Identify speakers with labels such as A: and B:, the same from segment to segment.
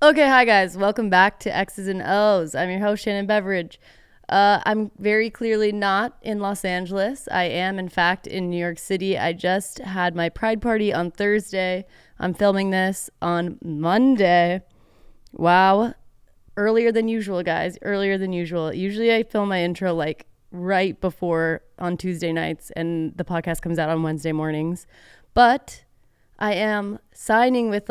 A: Okay, hi guys. Welcome back to X's and O's. I'm your host, Shannon Beveridge. I'm very clearly not in Los Angeles. I am, in fact, in New York City. I just had my Pride party on Thursday. I'm filming this on Monday. Wow. Earlier than usual, guys. Earlier than usual. Usually I film my intro like right before on Tuesday nights, and the podcast comes out on Wednesday mornings. But I am signing with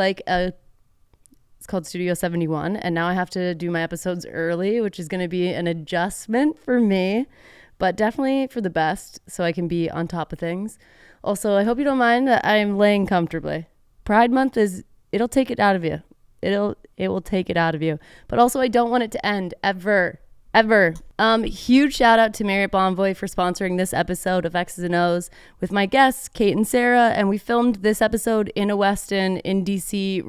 A: it's called Studio 71, and now I have to do my episodes early, which is going to be an adjustment for me, but definitely for the best, so I can be on top of things. Also, I hope you don't mind that I'm laying comfortably. Pride Month it'll take it out of you. It will take it out of you. But also, I don't want it to end ever. Huge shout out to Marriott Bonvoy for sponsoring this episode of X's and O's with my guests, Kate and Sarah. And we filmed this episode in a Westin in DC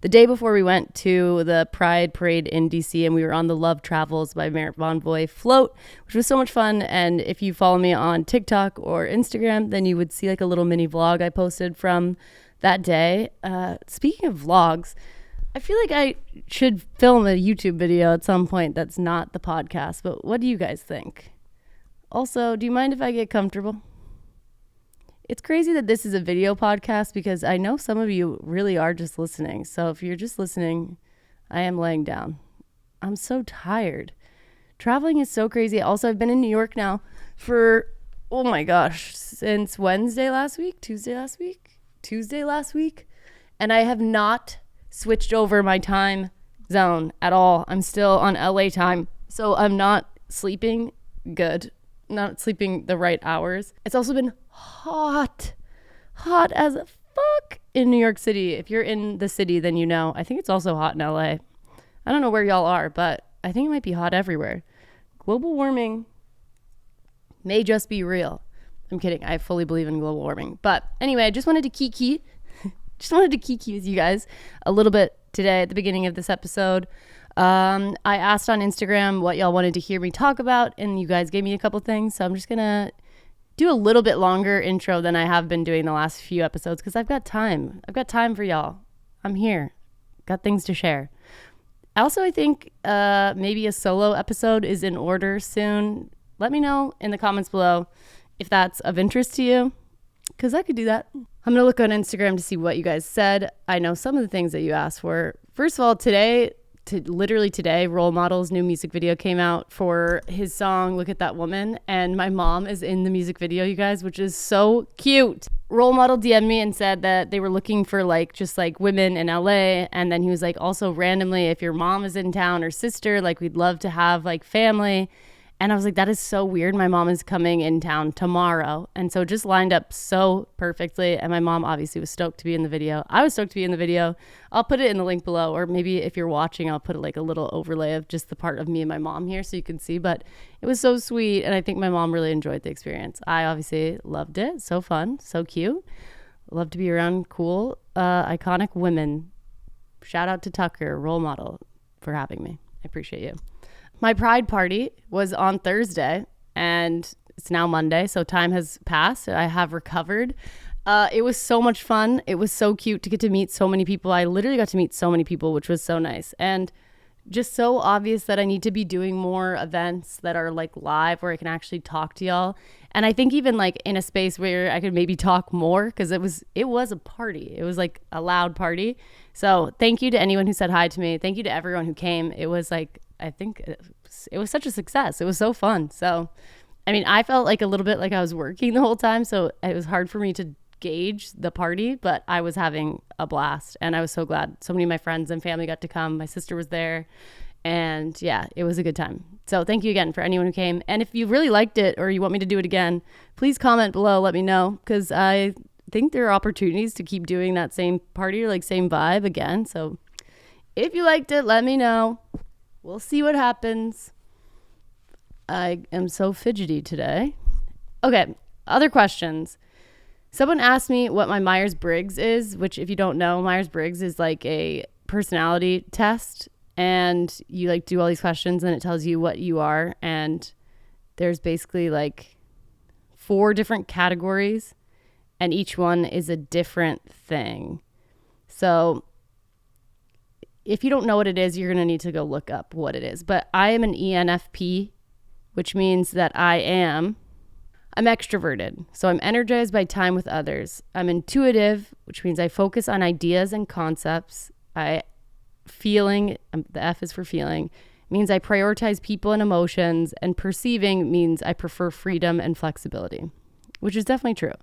A: the day before we went to the Pride Parade in DC. And we were on the Love Travels by Marriott Bonvoy float, which was so much fun. And if you follow me on TikTok or Instagram, then you would see like a little mini vlog I posted from that day. Speaking of vlogs, I feel like I should film a YouTube video at some point that's not the podcast, but what do you guys think? Also, do you mind if I get comfortable? It's crazy that this is a video podcast because I know some of you really are just listening. So if you're just listening, I am laying down. I'm so tired. Traveling is so crazy. Also, I've been in New York now for, oh my gosh, since Tuesday last week. And I have not switched over my time zone at all. I'm still on LA time. So I'm not sleeping good, not sleeping the right hours. It's also been hot as fuck in New York City. If you're in the city, then you know. I think it's also hot in LA. I don't know where y'all are, but I think it might be hot everywhere. Global warming may just be real. I'm kidding. I fully believe in global warming. But anyway, I just wanted to kiki with you guys a little bit today at the beginning of this episode. I asked on Instagram what y'all wanted to hear me talk about, and you guys gave me a couple things. So I'm just going to do a little bit longer intro than I have been doing the last few episodes because I've got time. I've got time for y'all. I'm here. Got things to share. Also, I think maybe a solo episode is in order soon. Let me know in the comments below if that's of interest to you, because I could do that. I'm going to look on Instagram to see what you guys said. I know some of the things that you asked for. First of all, literally today, Role Model's new music video came out for his song, Look at That Woman. And my mom is in the music video, you guys, which is so cute. Role Model DM'd me and said that they were looking for just women in LA. And then he was like, also randomly, if your mom is in town or sister, we'd love to have family. And I was like, that is so weird. My mom is coming in town tomorrow. And so it just lined up so perfectly. And my mom obviously was stoked to be in the video. I was stoked to be in the video. I'll put it in the link below. Or maybe if you're watching, I'll put a little overlay of just the part of me and my mom here so you can see. But it was so sweet. And I think my mom really enjoyed the experience. I obviously loved it. So fun. So cute. Love to be around cool, iconic women. Shout out to Tucker, Role Model, for having me. I appreciate you. My Pride party was on Thursday, and it's now Monday, so time has passed. I have recovered. It was so much fun. It was so cute to get to meet so many people. I literally got to meet so many people, which was so nice. And just so obvious that I need to be doing more events that are live where I can actually talk to y'all. And I think even in a space where I could maybe talk more, because it was a party. It was a loud party. So thank you to anyone who said hi to me. Thank you to everyone who came. It was I think it was such a success. It was so fun. So, I mean, I felt a little bit like I was working the whole time. So it was hard for me to gauge the party, but I was having a blast. And I was so glad so many of my friends and family got to come. My sister was there. And yeah, it was a good time. So thank you again for anyone who came. And if you really liked it or you want me to do it again, please comment below. Let me know, because I think there are opportunities to keep doing that same party or same vibe again. So if you liked it, let me know. We'll see what happens. I am so fidgety today. Okay, other questions. Someone asked me what my Myers-Briggs is, which if you don't know, Myers-Briggs is a personality test. And you do all these questions and it tells you what you are. And there's basically 4 different categories and each one is a different thing. So if you don't know what it is, you're going to need to go look up what it is. But I am an ENFP, which means that I'm extroverted. So I'm energized by time with others. I'm intuitive, which means I focus on ideas and concepts. The F is for feeling, means I prioritize people and emotions. And perceiving means I prefer freedom and flexibility, which is definitely true.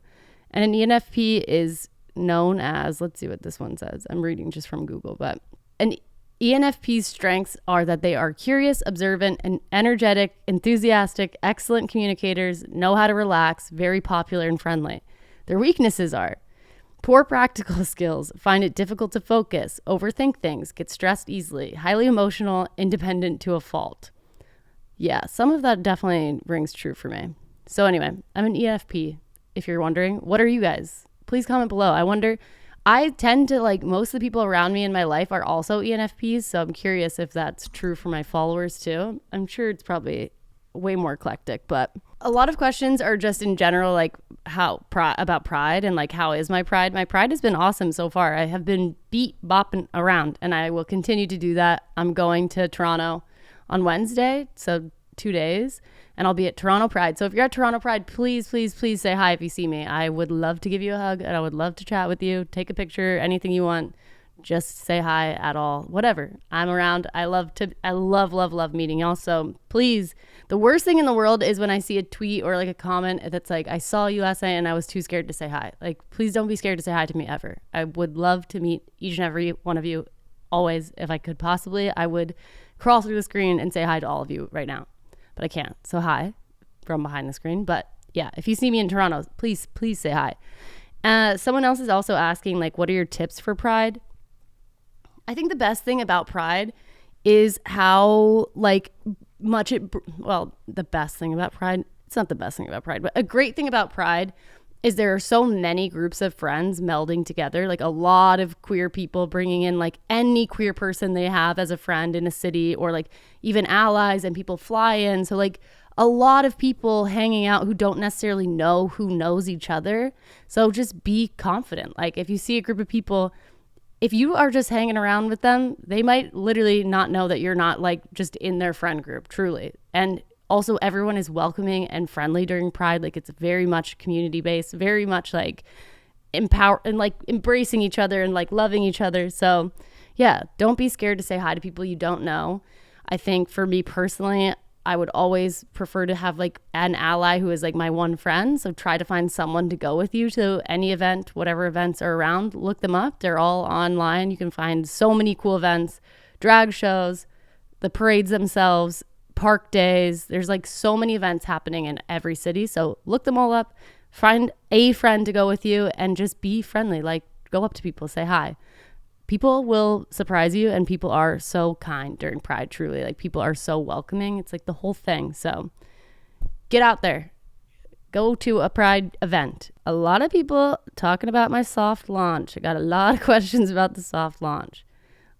A: And an ENFP is known as, let's see what this one says. I'm reading just from Google, but an ENFP's strengths are that they are curious, observant, and energetic, enthusiastic, excellent communicators, know how to relax, very popular and friendly. Their weaknesses are poor practical skills, find it difficult to focus, overthink things, get stressed easily, highly emotional, independent to a fault. Yeah, some of that definitely rings true for me. So anyway, I'm an ENFP, if you're wondering. What are you guys? Please comment below. I tend to, like, most of the people around me in my life are also ENFPs, so I'm curious if that's true for my followers too. I'm sure it's probably way more eclectic, but a lot of questions are just in general, like about pride and like, how is my pride? My pride has been awesome so far. I have been bopping around, and I will continue to do that. I'm going to Toronto on Wednesday, so 2 days, and I'll be at Toronto Pride. So if you're at Toronto Pride, please say hi if you see me. I would love to give you a hug, and I would love to chat with you, take a picture, anything you want. Just say hi at all, whatever. I'm around. I love meeting y'all. So please, the worst thing in the world is when I see a tweet or like a comment that's like, I saw you last night and I was too scared to say hi. Like, please don't be scared to say hi to me ever. I would love to meet each and every one of you always. If I could possibly, I would crawl through the screen and say hi to all of you right now, but I can't. So hi from behind the screen. But yeah, if you see me in Toronto, please say hi. Someone else is also asking, like, what are your tips for Pride? I think the best thing about Pride is how, like, the best thing about Pride, it's not the best thing about Pride, but a great thing about Pride is there are so many groups of friends melding together, like a lot of queer people bringing in like any queer person they have as a friend in a city, or like even allies, and people fly in. So like a lot of people hanging out who don't necessarily know who knows each other. So just be confident. Like, if you see a group of people, if you are just hanging around with them, they might literally not know that you're not like just in their friend group, truly. And also, everyone is welcoming and friendly during Pride. Like, it's very much community based, very much like empower and like embracing each other and like loving each other. So yeah, don't be scared to say hi to people you don't know. I think for me personally, I would always prefer to have like an ally who is like my one friend. So try to find someone to go with you to any event, whatever events are around. Look them up. They're all online. You can find so many cool events, drag shows, the parades themselves, park days. There's like so many events happening in every city. So look them all up. Find a friend to go with you and just be friendly. Like, go up to people, say hi. People will surprise you, and people are so kind during Pride, truly. Like, people are so welcoming. It's like the whole thing. So get out there. Go to a Pride event. A lot of people talking about my soft launch. I got a lot of questions about the soft launch.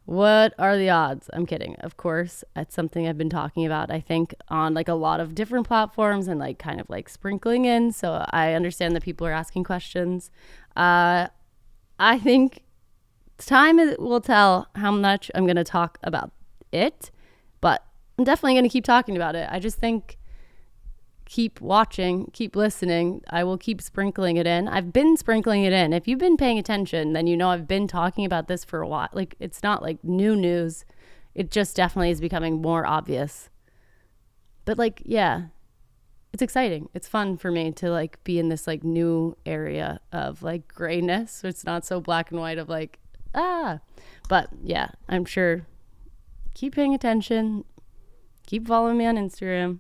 A: What are the odds? I'm kidding. Of course, that's something I've been talking about, I think, on like a lot of different platforms and like kind of like sprinkling in. So I understand that people are asking questions. I think time will tell how much I'm going to talk about it, but I'm definitely going to keep talking about it. I just think keep watching, keep listening. I will keep sprinkling it in. I've been sprinkling it in. If you've been paying attention, then you know I've been talking about this for a while. Like, it's not like new news. It just definitely is becoming more obvious. But like, yeah, it's exciting. It's fun for me to like be in this like new area of like grayness. So it's not so black and white of like, but yeah, I'm sure. Keep paying attention. Keep following me on Instagram.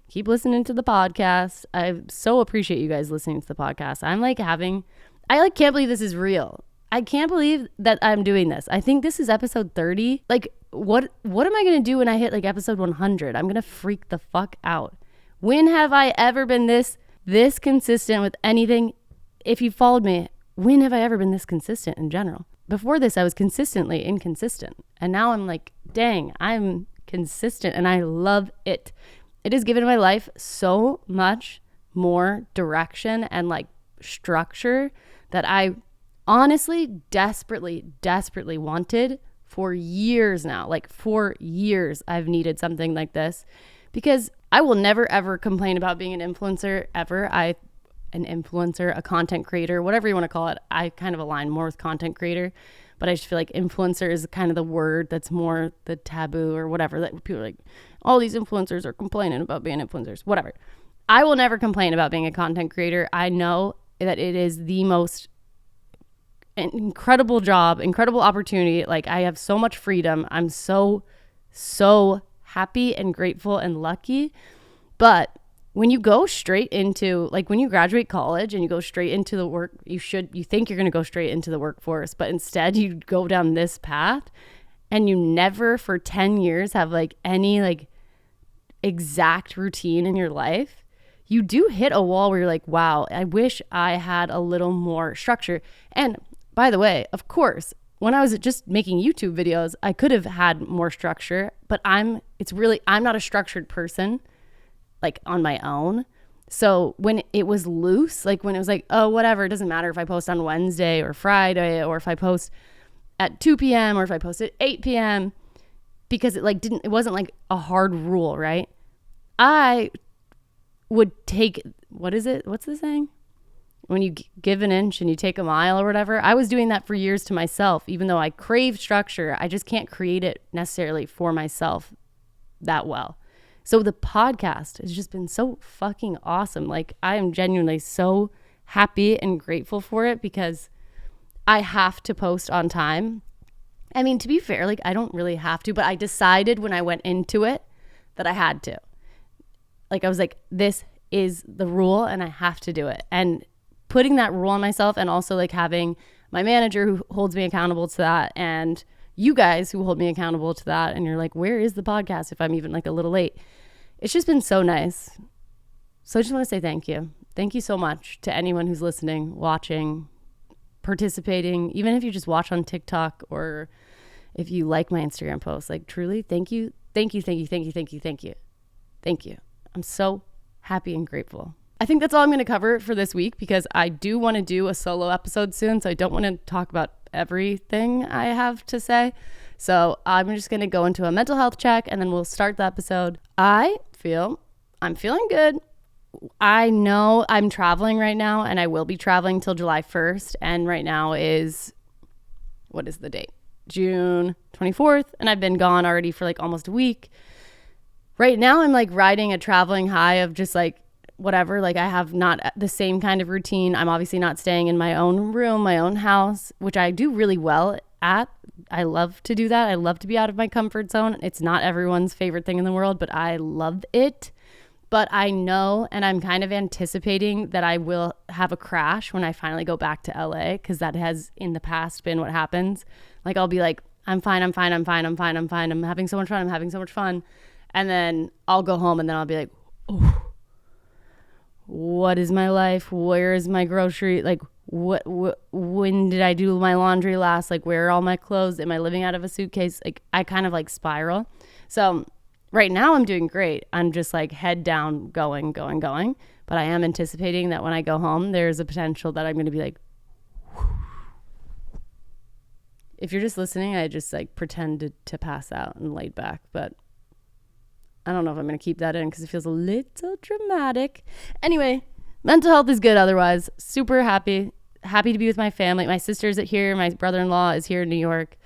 A: Keep listening to the podcast. I so appreciate you guys listening to the podcast. I can't believe this is real. I can't believe that I'm doing this. I think this is episode 30. Like, what am I going to do when I hit like episode 100? I'm going to freak the fuck out. When have I ever been this consistent with anything? If you followed me, when have I ever been this consistent in general? Before this, I was consistently inconsistent. And now I'm like, dang, I'm consistent and I love it. It has given my life so much more direction and like structure that I honestly desperately wanted for years now. Like for years, I've needed something like this because I will never, ever complain about being an influencer ever. An influencer, a content creator, whatever you want to call it. I kind of align more with content creator, but I just feel like influencer is kind of the word that's more the taboo or whatever, that people are like, all these influencers are complaining about being influencers, whatever. I will never complain about being a content creator. I know that it is the most incredible job, incredible opportunity. Like I have so much freedom. I'm so happy and grateful and lucky. But when you go straight into, like when you graduate college and you go straight into the work, you think you're going to go straight into the workforce, but instead you go down this path and you never for 10 years have like any like exact routine in your life. You do hit a wall where you're like, wow, I wish I had a little more structure. And by the way, of course, when I was just making YouTube videos, I could have had more structure, but I'm not a structured person like on my own. So when it was loose, like when it was like, oh, whatever, it doesn't matter if I post on Wednesday or Friday, or if I post at 2 p.m. or if I post at 8 p.m. because it wasn't like a hard rule, right? I would take, what's the saying? When you give an inch and you take a mile or whatever. I was doing that for years to myself, even though I crave structure. I just can't create it necessarily for myself that well. So the podcast has just been so fucking awesome. Like I am genuinely so happy and grateful for it because I have to post on time. I mean, to be fair, like I don't really have to, but I decided when I went into it that I had to. Like I was like, this is the rule and I have to do it. And putting that rule on myself, and also like having my manager who holds me accountable to that, and you guys who hold me accountable to that, and you're like, where is the podcast if I'm even like a little late? It's just been so nice. So I just want to say thank you. Thank you so much to anyone who's listening, watching, participating, even if you just watch on TikTok or if you like my Instagram posts. Like truly, thank you. Thank you, thank you, thank you, thank you, thank you. Thank you. I'm so happy and grateful. I think that's all I'm going to cover for this week because I do want to do a solo episode soon. So I don't want to talk about everything I have to say. So I'm just going to go into a mental health check and then we'll start the episode. I'm feeling good. I know I'm traveling right now and I will be traveling till July 1st. And right now what is the date? June 24th. And I've been gone already for like almost a week. Right now I'm like riding a traveling high of just like whatever. Like I have not the same kind of routine. I'm obviously not staying in my own room, my own house, which I do really well at. I love to do that. I love to be out of my comfort zone. It's not everyone's favorite thing in the world, but I love it. But I know, and I'm kind of anticipating that I will have a crash when I finally go back to LA, because that has in the past been what happens. Like I'll be like, I'm fine. I'm having so much fun. And then I'll go home and then I'll be like, oh, what is my life? Where is my grocery? Like, when did I do my laundry last? Like, where are all my clothes? Am I living out of a suitcase? Like, I kind of like spiral. So right now I'm doing great. I'm just like head down, going. But I am anticipating that when I go home, there's a potential that I'm going to be like, whew. If you're just listening, I just like pretended to pass out and laid back, but I don't know if I'm going to keep that in because it feels a little dramatic. Anyway, mental health is good otherwise. Super happy to be with my family. My sister's here. My brother-in-law is here in New York.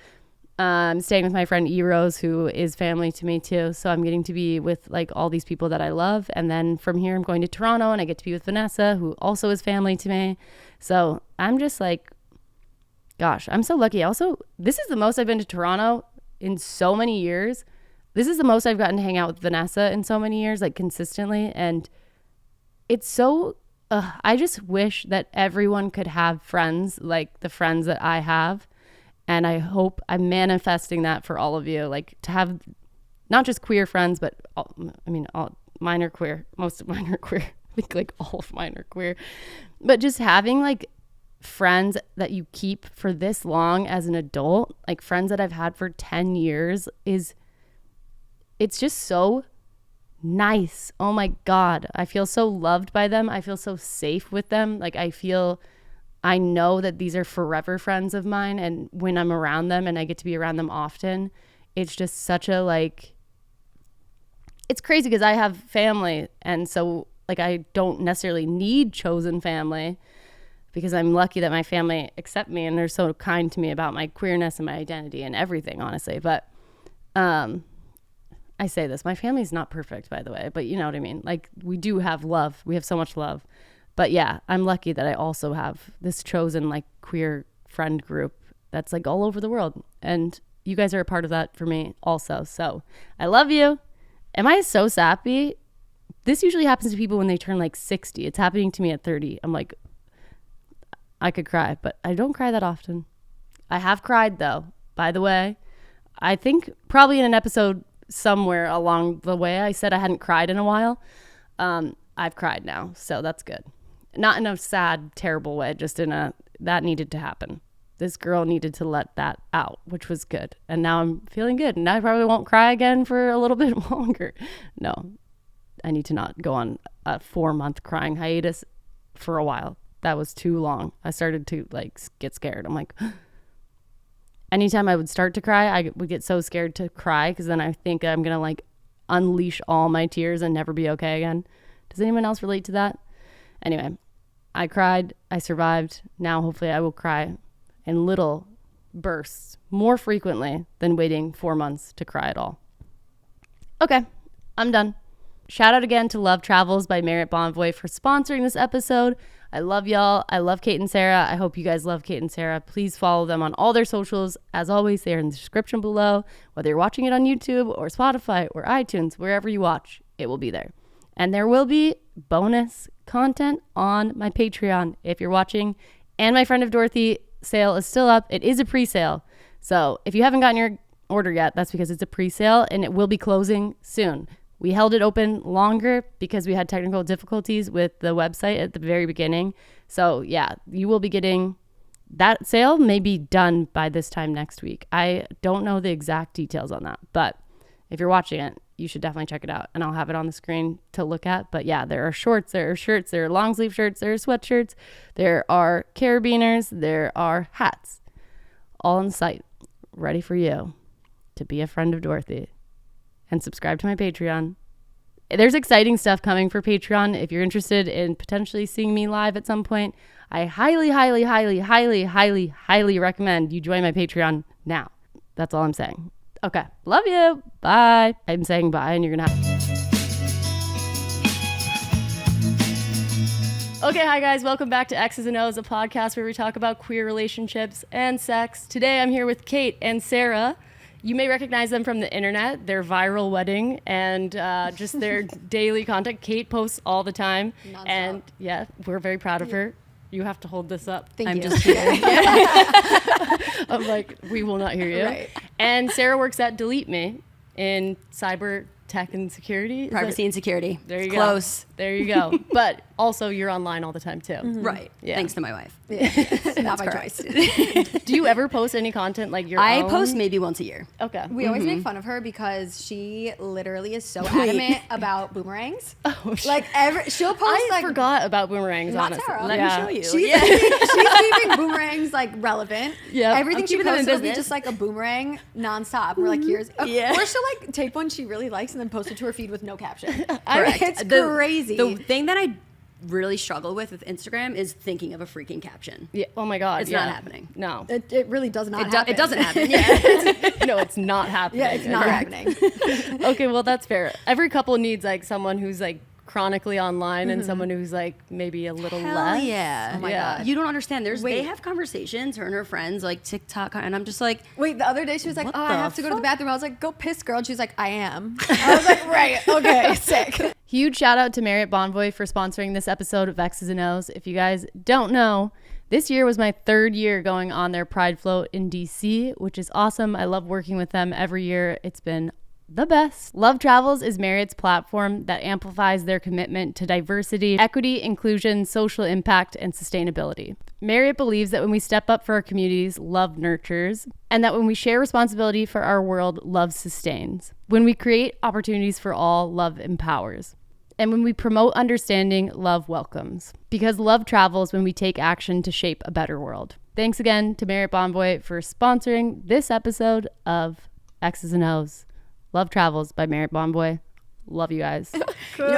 A: I'm staying with my friend E-Rose, who is family to me too. So I'm getting to be with like all these people that I love. And then from here, I'm going to Toronto and I get to be with Vanessa, who also is family to me. So I'm just like, gosh, I'm so lucky. Also, this is the most I've been to Toronto in so many years. This is the most I've gotten to hang out with Vanessa in so many years, like consistently. And it's so, I just wish that everyone could have friends like the friends that I have. And I hope I'm manifesting that for all of you, like to have not just queer friends, but mine are queer. Most of mine are queer. I think like all of mine are queer. But just having like friends that you keep for this long as an adult, like friends that I've had for 10 years it's just so nice. Oh my God. I feel so loved by them. I feel so safe with them. Like I feel I know that these are forever friends of mine. And when I'm around them and I get to be around them often, it's just such a like, it's crazy because I have family. And so like, I don't necessarily need chosen family because I'm lucky that my family accept me and they're so kind to me about my queerness and my identity and everything, honestly. But I say this, my family's not perfect, by the way, but you know what I mean? Like, we do have love. We have so much love. But yeah, I'm lucky that I also have this chosen like queer friend group that's like all over the world. And you guys are a part of that for me also. So I love you. Am I so sappy? This usually happens to people when they turn like 60. It's happening to me at 30. I'm like, I could cry, but I don't cry that often. I have cried though, by the way. I think probably in an episode somewhere along the way I said I hadn't cried in a while. I've cried now, so that's good. Not in a sad, terrible way, just in a, that needed to happen. This girl needed to let that out, which was good. And now I'm feeling good. And I probably won't cry again for a little bit longer. No, I need to not go on a 4-month crying hiatus for a while. That was too long. I started to like get scared. I'm like, anytime I would start to cry, I would get so scared to cry because then I think I'm going to like unleash all my tears and never be okay again. Does anyone else relate to that? Anyway, I cried. I survived. Now hopefully I will cry in little bursts more frequently than waiting 4 months to cry at all. Okay, I'm done. Shout out again to Love Travels by Marriott Bonvoy for sponsoring this episode. I love y'all. I love Kate and Sarah. I hope you guys love Kate and Sarah. Please follow them on all their socials. As always, they are in the description below. Whether you're watching it on YouTube or Spotify or iTunes, wherever you watch, it will be there. And there will be bonus content on my Patreon if you're watching. And my Friend of Dorothy sale is still up. It is a pre-sale. So if you haven't gotten your order yet, that's because it's a pre-sale and it will be closing soon. We held it open longer because we had technical difficulties with the website at the very beginning. So yeah, you will be getting that sale may be done by this time next week. I don't know the exact details on that, but if you're watching it, you should definitely check it out and I'll have it on the screen to look at. But yeah, there are shorts, there are shirts, there are long sleeve shirts, there are sweatshirts, there are carabiners, there are hats, all on the site, ready for you to be a friend of Dorothy. And subscribe to my Patreon. There's exciting stuff coming for Patreon. If you're interested in potentially seeing me live at some point, I highly, highly, highly, highly, highly, highly recommend you join my Patreon now. That's all I'm saying. Okay. Love you. Bye. I'm saying bye and you're going to have... Okay, hi guys. Welcome back to X's and O's, a podcast where we talk about queer relationships and sex. Today I'm here with Kate and Sarah. You may recognize them from the internet, their viral wedding, and just their daily content. Kate posts all the time. Non-stop. And yeah, we're very proud of her. You have to hold this up.
B: Thank you.
A: I'm just kidding. I'm like, we will not hear you. Right. And Sarah works at Delete Me in cyber tech and security.
C: Privacy and security.
A: There you
C: go.
A: Close. There you go. But also you're online all the time too.
C: Mm-hmm. Right. Yeah. Thanks to my wife.
B: Yeah. Not by choice.
A: Do you ever post any content like your own?
C: I post maybe once a year.
A: Okay.
B: We always make fun of her because she literally is so adamant about boomerangs.
A: Oh,
B: like she'll post
A: I forgot about boomerangs,
B: not
A: honestly.
B: Sarah.
C: Let me show you.
B: She's keeping boomerangs like relevant.
A: Yeah.
B: Everything she posts will be just like a boomerang nonstop. We're like, here's or she'll like take one she really likes and then post it to her feed with no caption.
C: Correct.
B: It's crazy.
C: The thing that I really struggle with Instagram is thinking of a freaking caption.
A: Yeah. Oh my God.
C: It's not happening.
A: No.
B: It really does not happen.
C: It doesn't happen. Yeah.
A: No, it's not happening.
B: Yeah, it's not happening.
A: Okay, well that's fair. Every couple needs like someone who's like chronically online and someone who's like maybe a little less.
C: Yeah.
B: Oh my God.
C: You don't understand. They have conversations, her and her friends, like TikTok, and I'm just like,
B: wait, the other day she was like,
C: what
B: I have
C: the
B: to go to the bathroom. I was like, go piss, girl. And she's like, I am. I was like, right, okay, sick.
A: Huge shout out to Marriott Bonvoy for sponsoring this episode of X's and O's. If you guys don't know, this year was my 3rd year going on their Pride Float in DC, which is awesome. I love working with them every year. It's been the best. Love Travels is Marriott's platform that amplifies their commitment to diversity, equity, inclusion, social impact, and sustainability. Marriott believes that when we step up for our communities, love nurtures, and that when we share responsibility for our world, love sustains. When we create opportunities for all, love empowers. And when we promote understanding, love welcomes. Because love travels when we take action to shape a better world. Thanks again to Marriott Bonvoy for sponsoring this episode of X's and O's. Love Travels by Marriott Bonvoy. Love you guys.
C: You know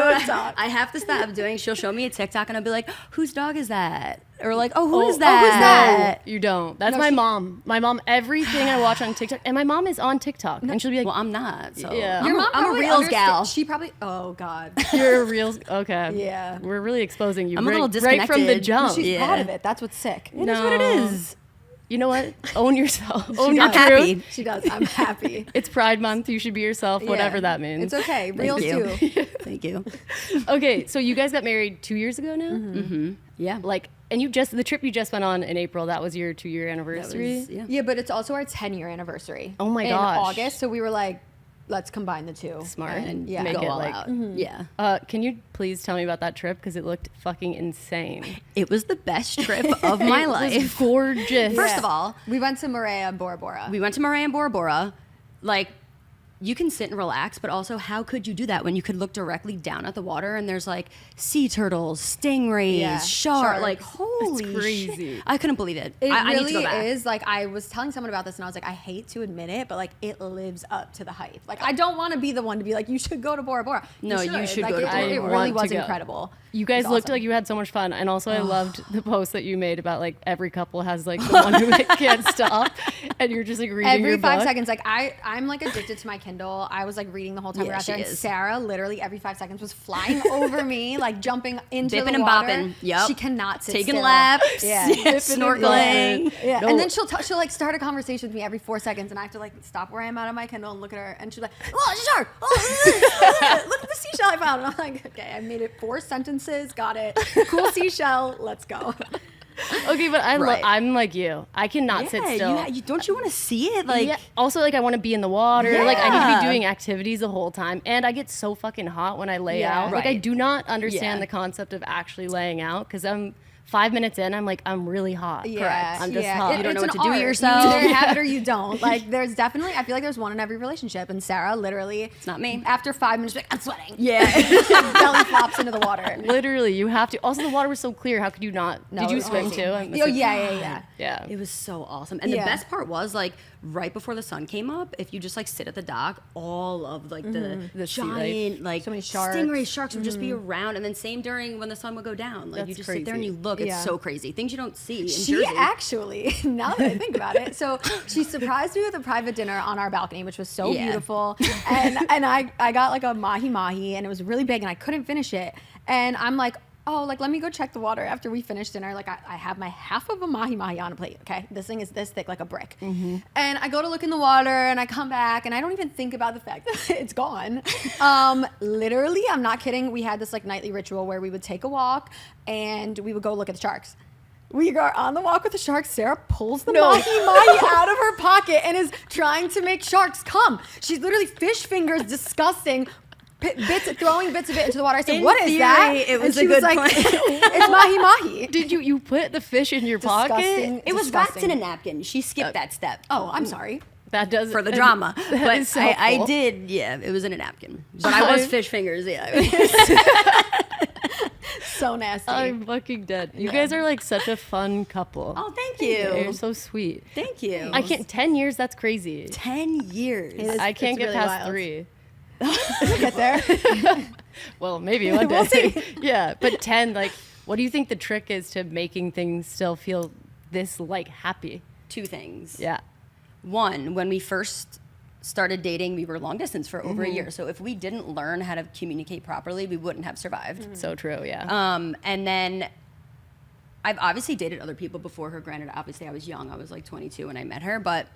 C: what I have to stop doing? She'll show me a TikTok and I'll be like, whose dog is that? Or like, who is that?
B: who's that?
A: No, you don't. That's my mom. My mom, everything I watch on TikTok, and my mom is on TikTok, and she'll be like,
C: Well, I'm not. So
A: Yeah.
B: Your mom
C: I'm a
B: probably
C: Reels gal.
B: She probably. Oh God.
A: you're a real, okay.
B: Yeah.
A: We're really exposing you
C: I'm a little
A: right from the
C: disconnected.
A: jump.
B: She's
C: Yeah.
B: proud of it. That's what's sick.
C: It is what it is.
A: You know what? Own yourself. Own your
C: I'm happy.
A: truth.
B: She does. I'm happy.
A: It's Pride Month. You should be yourself, whatever
B: Yeah.
A: that means.
B: It's okay. Reels
C: you.
B: too.
C: Thank you.
A: Okay, so you guys got married 2 years ago now?
C: Mm-hmm. Yeah.
A: Like, and the trip you just went on in April, that was your 2-year
C: That
A: anniversary?
C: was, yeah.
B: Yeah, but it's also our 10-year anniversary.
A: Oh my
B: in
A: gosh.
B: August. So we were like, let's combine the two.
A: Smart.
C: And
B: Yeah.
A: Make
C: go
A: it
C: all
A: like,
C: out. Yeah.
A: Can you please tell me about that trip? Because it looked fucking insane.
C: It was the best trip of my
A: It was
C: life.
A: gorgeous.
C: First of all,
B: We went to Maria and Bora Bora.
C: we went to Maria and Bora Bora. Like, you can sit and relax, but also how could you do that when you could look directly down at the water and there's like sea turtles, stingrays,
B: Yeah,
C: sharks. Like,
B: sharks.
C: holy
A: crazy.
C: shit. I couldn't believe it.
B: It
C: I need to
B: really
C: go back.
B: is. Like, I was telling someone about this and I was like, I hate to admit it, but like, it lives up to the hype. Like, I don't want to be the one to be like, you should go to Bora Bora.
C: No, you should
B: like,
C: go to
B: it,
C: Bora
B: It
C: Bora.
B: really
A: I want
B: was
A: to go.
B: incredible.
A: You guys
B: It was
A: looked
B: awesome.
A: like you had so much fun. And also I loved the post that you made about like every couple has like the one who like, can't stop. And you're just like reading
B: Every
A: your
B: 5
A: book.
B: seconds, like I'm like addicted to my Kindle. I was like reading the whole time we
C: Yeah,
B: were out there,
C: she
B: and
C: is.
B: Sarah literally every 5 seconds was flying over me, like jumping into
C: Dipping
B: the
C: and
B: water.
C: bopping. Yep.
B: She cannot sit
C: Taking
B: still.
C: laps.
B: Yeah.
C: Snorkeling.
B: Yeah,
A: No.
B: and then she'll like start a conversation with me every 4 seconds, and I have to like stop where I am out of my Kindle and look at her, and she's like, "Oh, shark! Oh, look at the seashell I found." And I'm like, "Okay, I made it 4 sentences. Got it. Cool seashell. Let's go."
A: Okay, but
C: Right.
A: I'm like you. I cannot sit still.
C: Don't you want to see it? Like,
A: yeah. Also, like I want to be in the water. Like I need to
C: Yeah.
A: be doing activities the whole time, and I get so fucking hot when I lay
B: Yeah.
A: out. Like I
C: Right.
A: do not understand
C: Yeah.
A: the concept of actually laying out because I'm 5 minutes in. I'm like I'm really hot.
B: Yeah,
A: I'm just
B: yeah.
A: hot.
C: You don't know
B: it's
C: what
B: an
C: to do with
B: art.
C: yourself.
B: You either have it or you don't. Like, there's definitely, I feel like there's one in every relationship. And Sarah, literally, it's
C: not me.
B: After 5 minutes, she's like, I'm sweating.
C: yeah.
B: Belly flops into the water.
A: Literally, you have to. Also, the water was so clear. How could you not?
B: No,
A: Did
B: it
A: you
B: was
A: swim
B: crazy.
A: too? I'm
B: Oh, yeah.
A: Yeah.
C: It was so awesome. And
B: Yeah.
C: the best part was like right before the sun came up, if you just like sit at the dock, all of like the
A: sea life.
C: giant like
B: So many sharks.
C: stingray sharks would just be around. And then same during when the sun would go down. Like you
A: That's
C: just sit there and
A: crazy.
C: you look. It's
B: Yeah.
C: so crazy. Things you don't see in
B: She
C: Jersey.
B: actually, now that I think about it, so she surprised me with a private dinner on our balcony, which was so
C: Yeah.
B: beautiful. And I got like a mahi and it was really big and I couldn't finish it. And I'm like, oh, like, let me go check the water after we finish dinner. Like, I have my half of a mahi on a plate, okay? This thing is this thick, like a brick. And I go to look in the water, and I come back, and I don't even think about the fact that it's gone. Literally, I'm not kidding. We had this, like, nightly ritual where we would take a walk, and we would go look at the sharks. We are on the walk with the sharks. Sarah pulls the mahi out of her pocket and is trying to make sharks come. She's literally fish fingers, disgusting, throwing bits of it into the water. I said,
C: In
B: "What is that?"
C: theory, it
B: And
C: was
B: she
C: a good
B: like,
C: plan.
B: "It's mahi."
A: Did you put the fish in your
B: Disgusting.
A: pocket?
C: It was
B: Disgusting.
C: wrapped in a napkin. She skipped that step.
B: Oh, I'm sorry.
A: That does
C: For the drama.
A: that
C: But
A: is so
C: I
A: helpful.
C: did, yeah, it was in a napkin. But I was fish fingers, yeah.
B: So nasty.
A: I'm fucking dead. You guys are like such a fun couple.
C: Oh, thank
A: You're
C: you.
A: so sweet.
C: Thank you.
A: I can't. 10 years. That's crazy.
C: 10 years.
B: It is-
A: I can't
B: it's
A: get
B: really
A: past
B: wild.
A: 3.
B: Get there.
A: Well, maybe one day. Yeah, but 10. Like, what do you think the trick is to making things still feel this like happy?
C: 2 things.
A: Yeah.
C: One, when we first started dating, we were long distance for over a year. So if we didn't learn how to communicate properly, we wouldn't have survived.
A: So true. Yeah.
C: And then I've obviously dated other people before her. Granted, obviously I was young. I was like 22 when I met her, but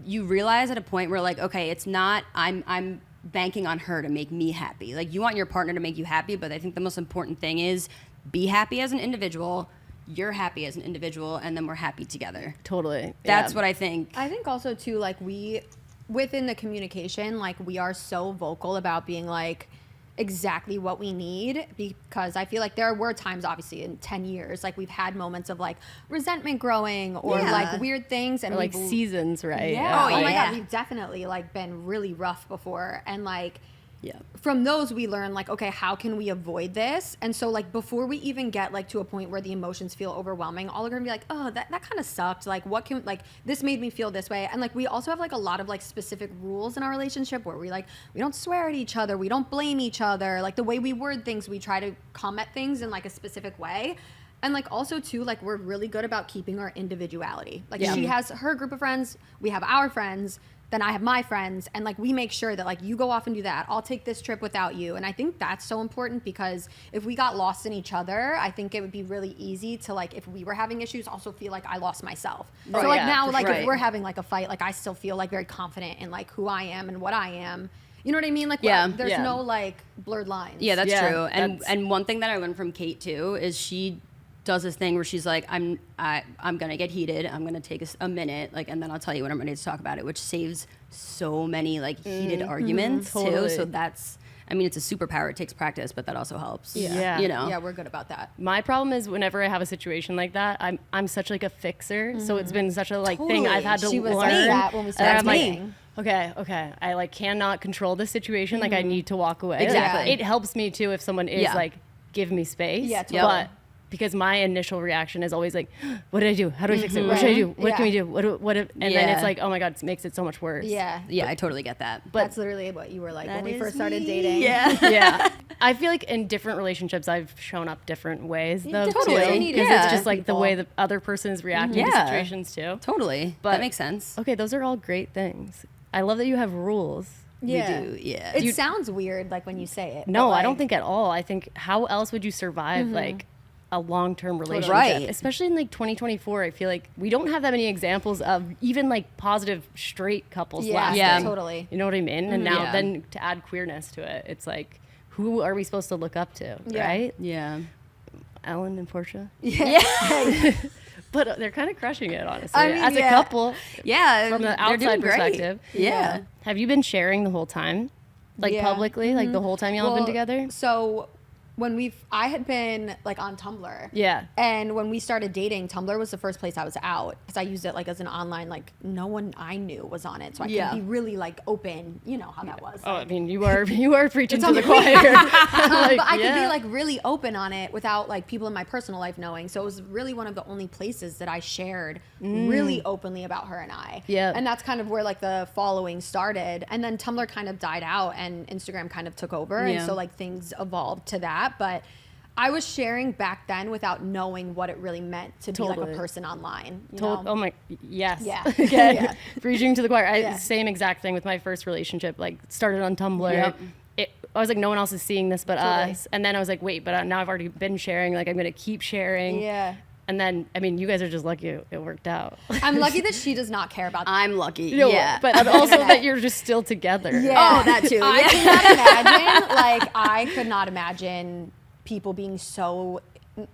C: you realize at a point where like, okay, it's not, I'm banking on her to make me happy. Like you want your partner to make you happy, but I think the most important thing is be happy as an individual. You're happy as an individual, and then we're happy together.
A: Totally.
C: That's what I think.
B: I think also too, like, we within the communication, like, we are so vocal about being like exactly what we need, because I feel like there were times, obviously, in 10 years, like, we've had moments of like resentment growing or
C: Yeah.
B: like weird things, and
A: Or like
B: we've-
A: seasons, right?
B: Yeah. Oh,
C: yeah.
B: my
C: Yeah.
B: God, we've definitely like been really rough before, and like from those we learn like, okay, how can we avoid this? And so like before we even get like to a point where the emotions feel overwhelming, all are gonna be like, oh, that kind of sucked. Like what can, like this made me feel this way. And like we also have like a lot of like specific rules in our relationship where we don't swear at each other, we don't blame each other. Like the way we word things, we try to come at things in like a specific way. And like also too, like we're really good about keeping our individuality. Like she has her group of friends, we have our friends, then I have my friends, and like we make sure that like you go off and do that. I'll take this trip without you. And I think that's so important because if we got lost in each other, I think it would be really easy to like, if we were having issues, also feel like I lost myself.
A: Oh,
B: so like
A: yeah,
B: now, like
C: sure.
B: if we're having like a fight, like I still feel like very confident in like who I am and what I am. You know what I mean? Like there's no like blurred lines.
C: Yeah, that's
A: Yeah,
C: true. And
A: that's-
C: and one thing that I learned from Kate too is she does this thing where she's like, I'm gonna get heated. I'm gonna take a minute, like, and then I'll tell you when I'm ready to talk about it, which saves so many like heated arguments
A: Totally.
C: too. So that's, I mean, it's a superpower. It takes practice, but that also helps.
A: Yeah.
C: You know.
B: Yeah, we're good about that.
A: My problem is whenever I have a situation like that, I'm such like a fixer. So it's been such a like thing I've had to
B: She was
A: learn.
B: like that when we
A: that I'm
B: started
A: like,
B: dating.
A: okay. I like cannot control the situation. Like I need to walk away.
C: Exactly.
A: Like, it helps me too if someone is like, give me space.
B: Yeah, totally.
A: But because my initial reaction is always like, what did I do? How do I fix it? What should I do? What can we do? And then it's like, oh my God, it makes it so much worse.
B: Yeah.
C: Yeah, I totally get that.
A: But
B: That's literally what you were like when we
C: is
B: first started
C: me.
B: dating.
C: Yeah.
A: yeah. I feel like in different relationships, I've shown up different ways though,
B: totally.
A: too.
B: You need
A: Because
B: to
A: it's
B: meet
A: just like the
B: people.
A: way the other person is reacting to
C: Yeah.
A: situations too.
C: Totally.
A: But-
C: that makes sense.
A: Okay, those are all great things. I love that you have rules.
B: Yeah.
C: We do. Yeah.
B: It sounds weird like when you say it.
A: No,
B: but,
A: I don't
B: like,
A: think at all. I think how else would you survive like a long-term relationship?
C: Right.
A: Especially in like 2024, I feel like we don't have that many examples of even like positive straight couples
B: Yeah,
A: lasting.
C: Yeah.
B: totally.
A: You know what I mean? And now
C: Yeah.
A: then to add queerness to it, it's like, who are we supposed to look up to,
B: Yeah.
A: right?
C: yeah.
A: Ellen and Portia.
B: Yeah.
A: But they're kind of crushing it, honestly,
B: I mean,
A: as a
B: yeah.
A: couple.
C: Yeah.
A: From the
C: they're
A: outside
C: doing great.
A: perspective.
C: Yeah.
A: Have you been sharing the whole time? Like
B: Yeah.
A: publicly? Like the whole time y'all have been together?
B: So when I had been like on Tumblr.
A: Yeah.
B: And when we started dating, Tumblr was the first place I was out because I used it like as an online, like no one I knew was on it. So I
C: Yeah.
B: could be really like open, you know how that was.
A: Oh, I
B: like-
A: mean, you are preaching to
B: on
A: the
B: me.
A: choir. Like,
B: but I could be
A: yeah.
B: like really open on it without like people in my personal life knowing. So it was really one of the only places that I shared really openly about her and I.
A: Yeah.
B: And that's kind of where like the following started. And then Tumblr kind of died out and Instagram kind of took over. And
C: Yeah.
B: so like things evolved to that. But I was sharing back then without knowing what it really meant to be like
A: Totally.
B: a person online. You
A: Told,
B: know?
A: oh my, yes.
B: Yeah.
A: Okay.
B: Yeah.
A: Preaching to the choir.
B: Yeah.
A: Same exact thing with my first relationship. Like started on Tumblr.
C: Yep.
A: I was like, no one else is seeing this but
B: Totally.
A: us. And then I was like, wait, but now I've already been sharing. Like I'm gonna keep sharing.
B: Yeah.
A: And then, I mean, you guys are just lucky it worked out.
B: I'm lucky that she does not care about that.
C: I'm lucky.
A: No,
C: Yeah.
A: but also that you're just still together.
B: Yeah.
C: Oh, that too.
B: I
C: Yeah.
B: could not imagine, like, I could not imagine people being so,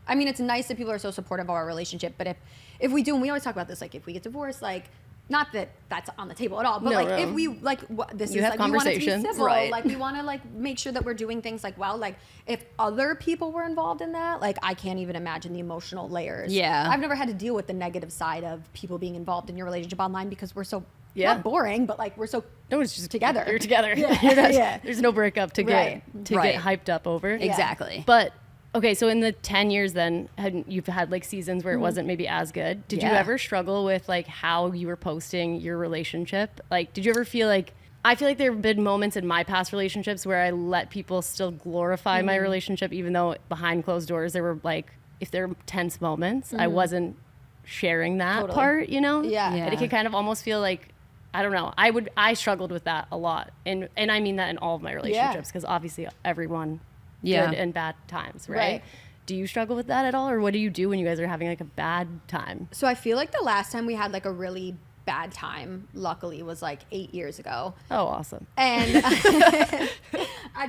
B: I mean, it's nice that people are so supportive of our relationship, but if we do, and we always talk about this, like, if we get divorced, like, not that that's on the table at all, but
A: No,
B: like,
A: no.
B: if we, like, this
A: You
B: is
A: have
B: like, we want it to be
A: conversations.
B: civil,
C: Right.
B: like, we want to, like, make sure that we're doing things like, well, like, if other people were involved in that, like, I can't even imagine the emotional layers.
C: Yeah.
B: I've never had to deal with the negative side of people being involved in your relationship online because we're so,
A: Yeah.
B: not boring, but like, we're so
A: No, it's just
B: together.
A: You're together.
B: Yeah.
A: You're not-
B: Yeah.
A: There's no breakup to
B: Right.
A: get
C: Right.
A: hyped up over.
C: Exactly.
A: But okay, so in the 10 years then, you've had like seasons where it wasn't maybe as good. Did you
C: Yeah.
A: ever struggle with like how you were posting your relationship? Like, did you ever feel like, I feel like there have been moments in my past relationships where I let people still glorify my relationship, even though behind closed doors there were like, if there were tense moments, I wasn't sharing that
B: Totally.
A: part, you know?
B: Yeah.
C: Yeah.
A: And it could kind of almost feel like, I don't know. I struggled with that a lot. And I mean that in all of my relationships because obviously everyone
C: Yeah.
A: good and bad times, right?
B: Right.
A: Do you struggle with that at all, or what do you do when you guys are having like a bad time?
B: So I feel like the last time we had like a really bad time, luckily, was like 8 years ago.
A: Oh, awesome.
B: And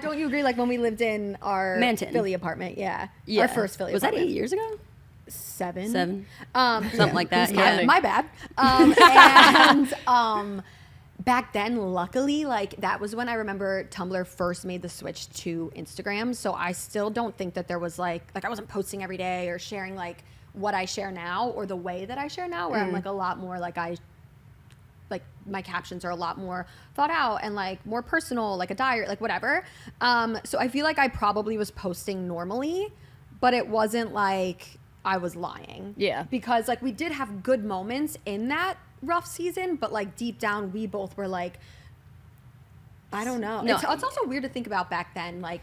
B: don't you agree? Like when we lived in our
C: Manton.
B: Philly apartment, yeah,
C: Yeah.
B: our first Philly
C: Was that
B: apartment.
C: 8 years ago?
B: 7?
C: 7?
B: Something
C: Something like that.
A: Who's
C: Yeah.
A: counting?
B: My bad. Back then, luckily, like that was when I remember Tumblr first made the switch to Instagram. So I still don't think that there was like I wasn't posting every day or sharing like what I share now or the way that I share now, where I'm like a lot more like I like my captions are a lot more thought out and like more personal, like a diary, like whatever. So I feel like I probably was posting normally, but it wasn't like I was lying.
A: Yeah.
B: Because like we did have good moments in that rough season, but like deep down we both were like, I don't know.
C: No.
B: It's also weird to think about back then. Like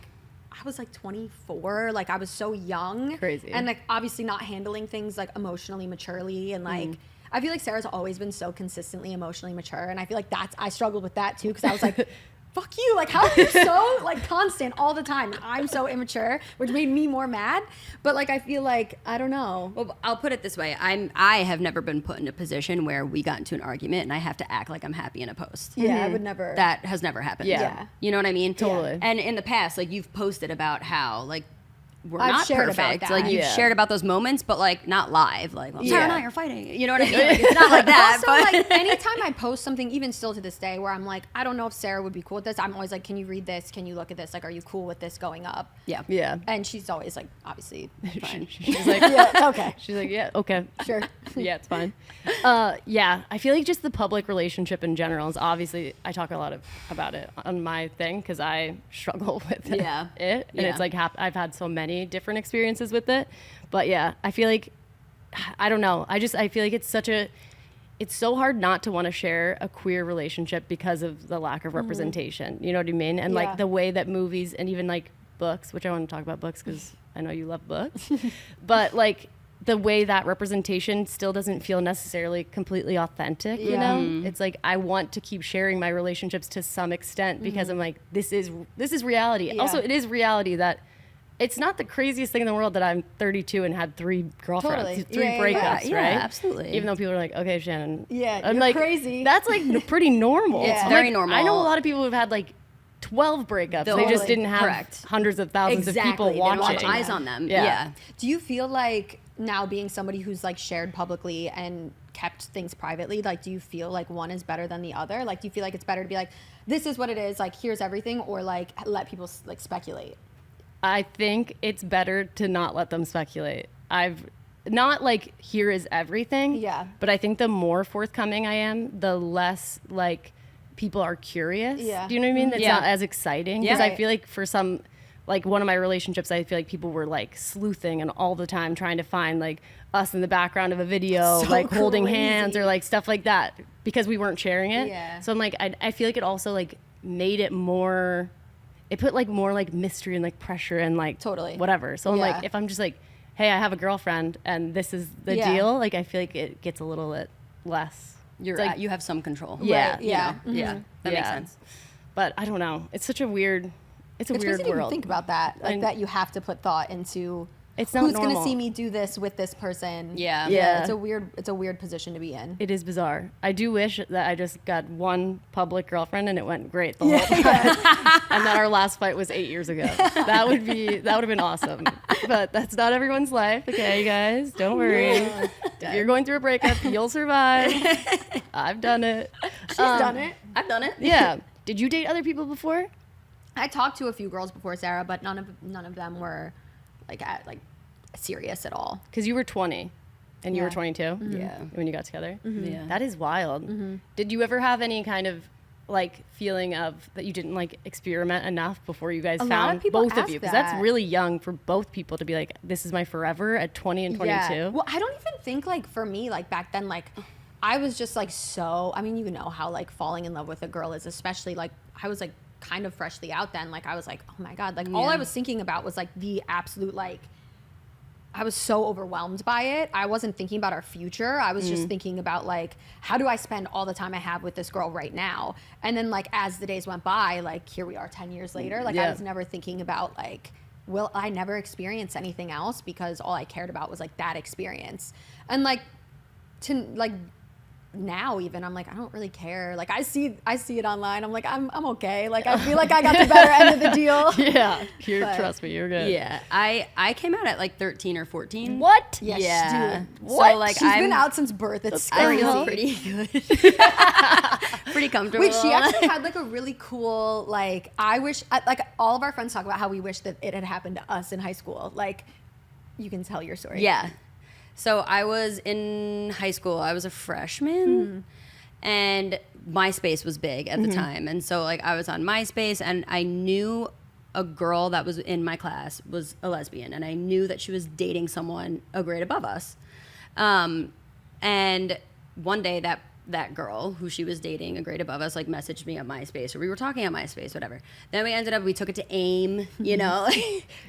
B: I was like 24, like I was so young.
A: Crazy.
B: And like obviously not handling things like emotionally maturely, and like I feel like Sarah's always been so consistently emotionally mature, and I feel like I struggled with that too, because I was like, fuck you, like how are you so like constant all the time? I'm so immature, which made me more mad. But like I feel like, I don't know.
C: Well, I'll put it this way. I have never been put in a position where we got into an argument and I have to act like I'm happy in a post.
B: Yeah, I would never.
C: That has never happened.
A: Yeah.
C: You know what I mean?
A: Totally.
C: And in the past, like you've posted about how like we're
B: I've
C: not
B: shared about
C: perfect.
B: that.
C: Like you've
A: Yeah.
C: shared about those moments, but like not live. Like, well,
B: Yeah.
C: Sarah and I are fighting. You know what I mean? Like, it's not like that.
B: Also,
C: but
B: like anytime I post something, even still to this day, where I'm like, I don't know if Sarah would be cool with this, I'm always like, can you read this? Can you look at this? Like, are you cool with this going up?
C: yeah.
A: Yeah.
B: And she's always like, obviously, fine.
A: She's like,
B: Yeah, okay,
A: she's like, yeah, okay.
B: sure.
A: Yeah, it's fine. Yeah, I feel like just the public relationship in general is obviously, I talk a lot about it on my thing because I struggle with it.
C: Yeah.
A: And
C: Yeah.
A: it's like, I've had so many different experiences with it. But yeah, I feel like, I don't know. I feel like it's so hard not to want to share a queer relationship because of the lack of representation. You know what I mean? And
B: Yeah.
A: like the way that movies and even like books, which I want to talk about books because I know you love books, but like the way that representation still doesn't feel necessarily completely authentic, you
B: Yeah.
A: know? It's like I want to keep sharing my relationships to some extent because I'm like, this is reality.
B: Yeah.
A: Also, it is reality that it's not the craziest thing in the world that I'm 32 and had 3 girlfriends,
B: Totally.
A: 3
B: Yeah, yeah,
A: breakups,
C: yeah,
A: right?
C: absolutely.
A: Even though people are like, okay, Shannon.
B: Yeah,
A: I'm
B: you're
A: like,
B: crazy.
A: That's like pretty normal.
B: Yeah. It's
A: I'm
C: very
A: like,
C: normal.
A: I know a lot of people who've had like 12 breakups. They just
B: Totally.
A: didn't have
C: Correct.
A: hundreds of thousands of
C: Exactly.
A: people
C: They don't
A: watching.
C: have eyes on them.
A: Yeah.
C: Yeah.
B: Do you feel like now being somebody who's like shared publicly and kept things privately, like do you feel like one is better than the other? Like do you feel like it's better to be like, this is what it is, like here's everything, or like let people like speculate?
A: I think it's better to not let them speculate. I've not like here is everything.
B: Yeah.
A: But I think the more forthcoming I am, the less like people are curious.
B: Yeah.
A: Do you know what I mean? It's
C: Yeah.
A: not as exciting
C: Yeah.
A: because I
B: Right.
A: feel like for some, like one of my relationships, I feel like people were like sleuthing and all the time trying to find like us in the background of a video,
B: So
A: like holding
B: crazy.
A: hands or like stuff like that because we weren't sharing it.
B: Yeah.
A: So I'm like, I feel like it also like made it more. It put like more like mystery and like pressure and like
B: Totally.
A: whatever. So I'm
B: Yeah.
A: like, if I'm just like, hey, I have a girlfriend and this is the
B: Yeah.
A: deal, like I feel like it gets a little bit less.
C: You're
A: It's like,
C: you have some control.
A: Yeah.
B: Right, yeah.
C: You know? Yeah. That makes
A: Yeah.
C: sense.
A: But I don't know. It's such a weird. It's a
B: It's
A: weird
B: crazy to even
A: world.
B: think about that, like
A: And-
B: that you have to put thought into
A: It's not
B: who's
A: normal.
B: gonna see me do this with this person.
C: Yeah.
A: Yeah.
B: It's a weird position to be in.
A: It is bizarre. I do wish that I just got one public girlfriend and it went great the whole time, and that our last fight was 8 years ago. That would have been awesome. But that's not everyone's life. Okay, you guys, don't worry. If you're going through a breakup, you'll survive. I've done it.
B: She's done it.
C: I've done it.
A: Yeah. Did you date other people before?
B: I talked to a few girls before Sarah, but none of them were like serious at all.
A: Because you were 20 and you
B: Yeah.
A: were 22
C: Yeah.
A: when you got together.
C: Yeah.
A: That is wild. Did you ever have any kind of like feeling of that you didn't like experiment enough before you guys
B: A lot
A: found
B: of people
A: both of
B: ask
A: you? Because that's
B: that.
A: really young for both people to be like, this is my forever at 20 and 22.
B: Yeah. Well, I don't even think like for me, like back then, like I was just like so. I mean, you know how like falling in love with a girl is, especially like I was like kind of freshly out then. Like I was like, oh my god, like all
C: Yeah.
B: I was thinking about was like the absolute like. I was so overwhelmed by it. I wasn't thinking about our future. I was just thinking about like, how do I spend all the time I have with this girl right now? And then like, as the days went by, like here we are 10 years later. Like I
A: Yeah.
B: was never thinking about like, will I never experience anything else? Because all I cared about was like that experience. And like, to like now even I'm like, I don't really care. Like I see it online. I'm like, I'm okay. Like I feel like I got the better end of the deal.
A: Yeah.
B: But-
A: Trust me, you're good.
C: Yeah. I came out at like 13 or 14.
A: What?
B: Yes,
C: Yeah.
B: dude.
C: So,
B: What?
C: like,
B: She's been
C: I'm-
B: out since birth. It's
C: I
B: crazy.
C: feel pretty good. Pretty comfortable.
B: Wait, she actually had like a really cool, like, like all of our friends talk about how we wish that it had happened to us in high school. Like, you can tell your story.
C: Yeah. So I was in high school. I was a freshman. And MySpace was big at the time. And so like I was on MySpace and I knew a girl that was in my class was a lesbian, and I knew that she was dating someone a grade above us. And one day that girl who she was dating a grade above us like messaged me on MySpace, or we were talking on MySpace, whatever. Then we took it to AIM, you know,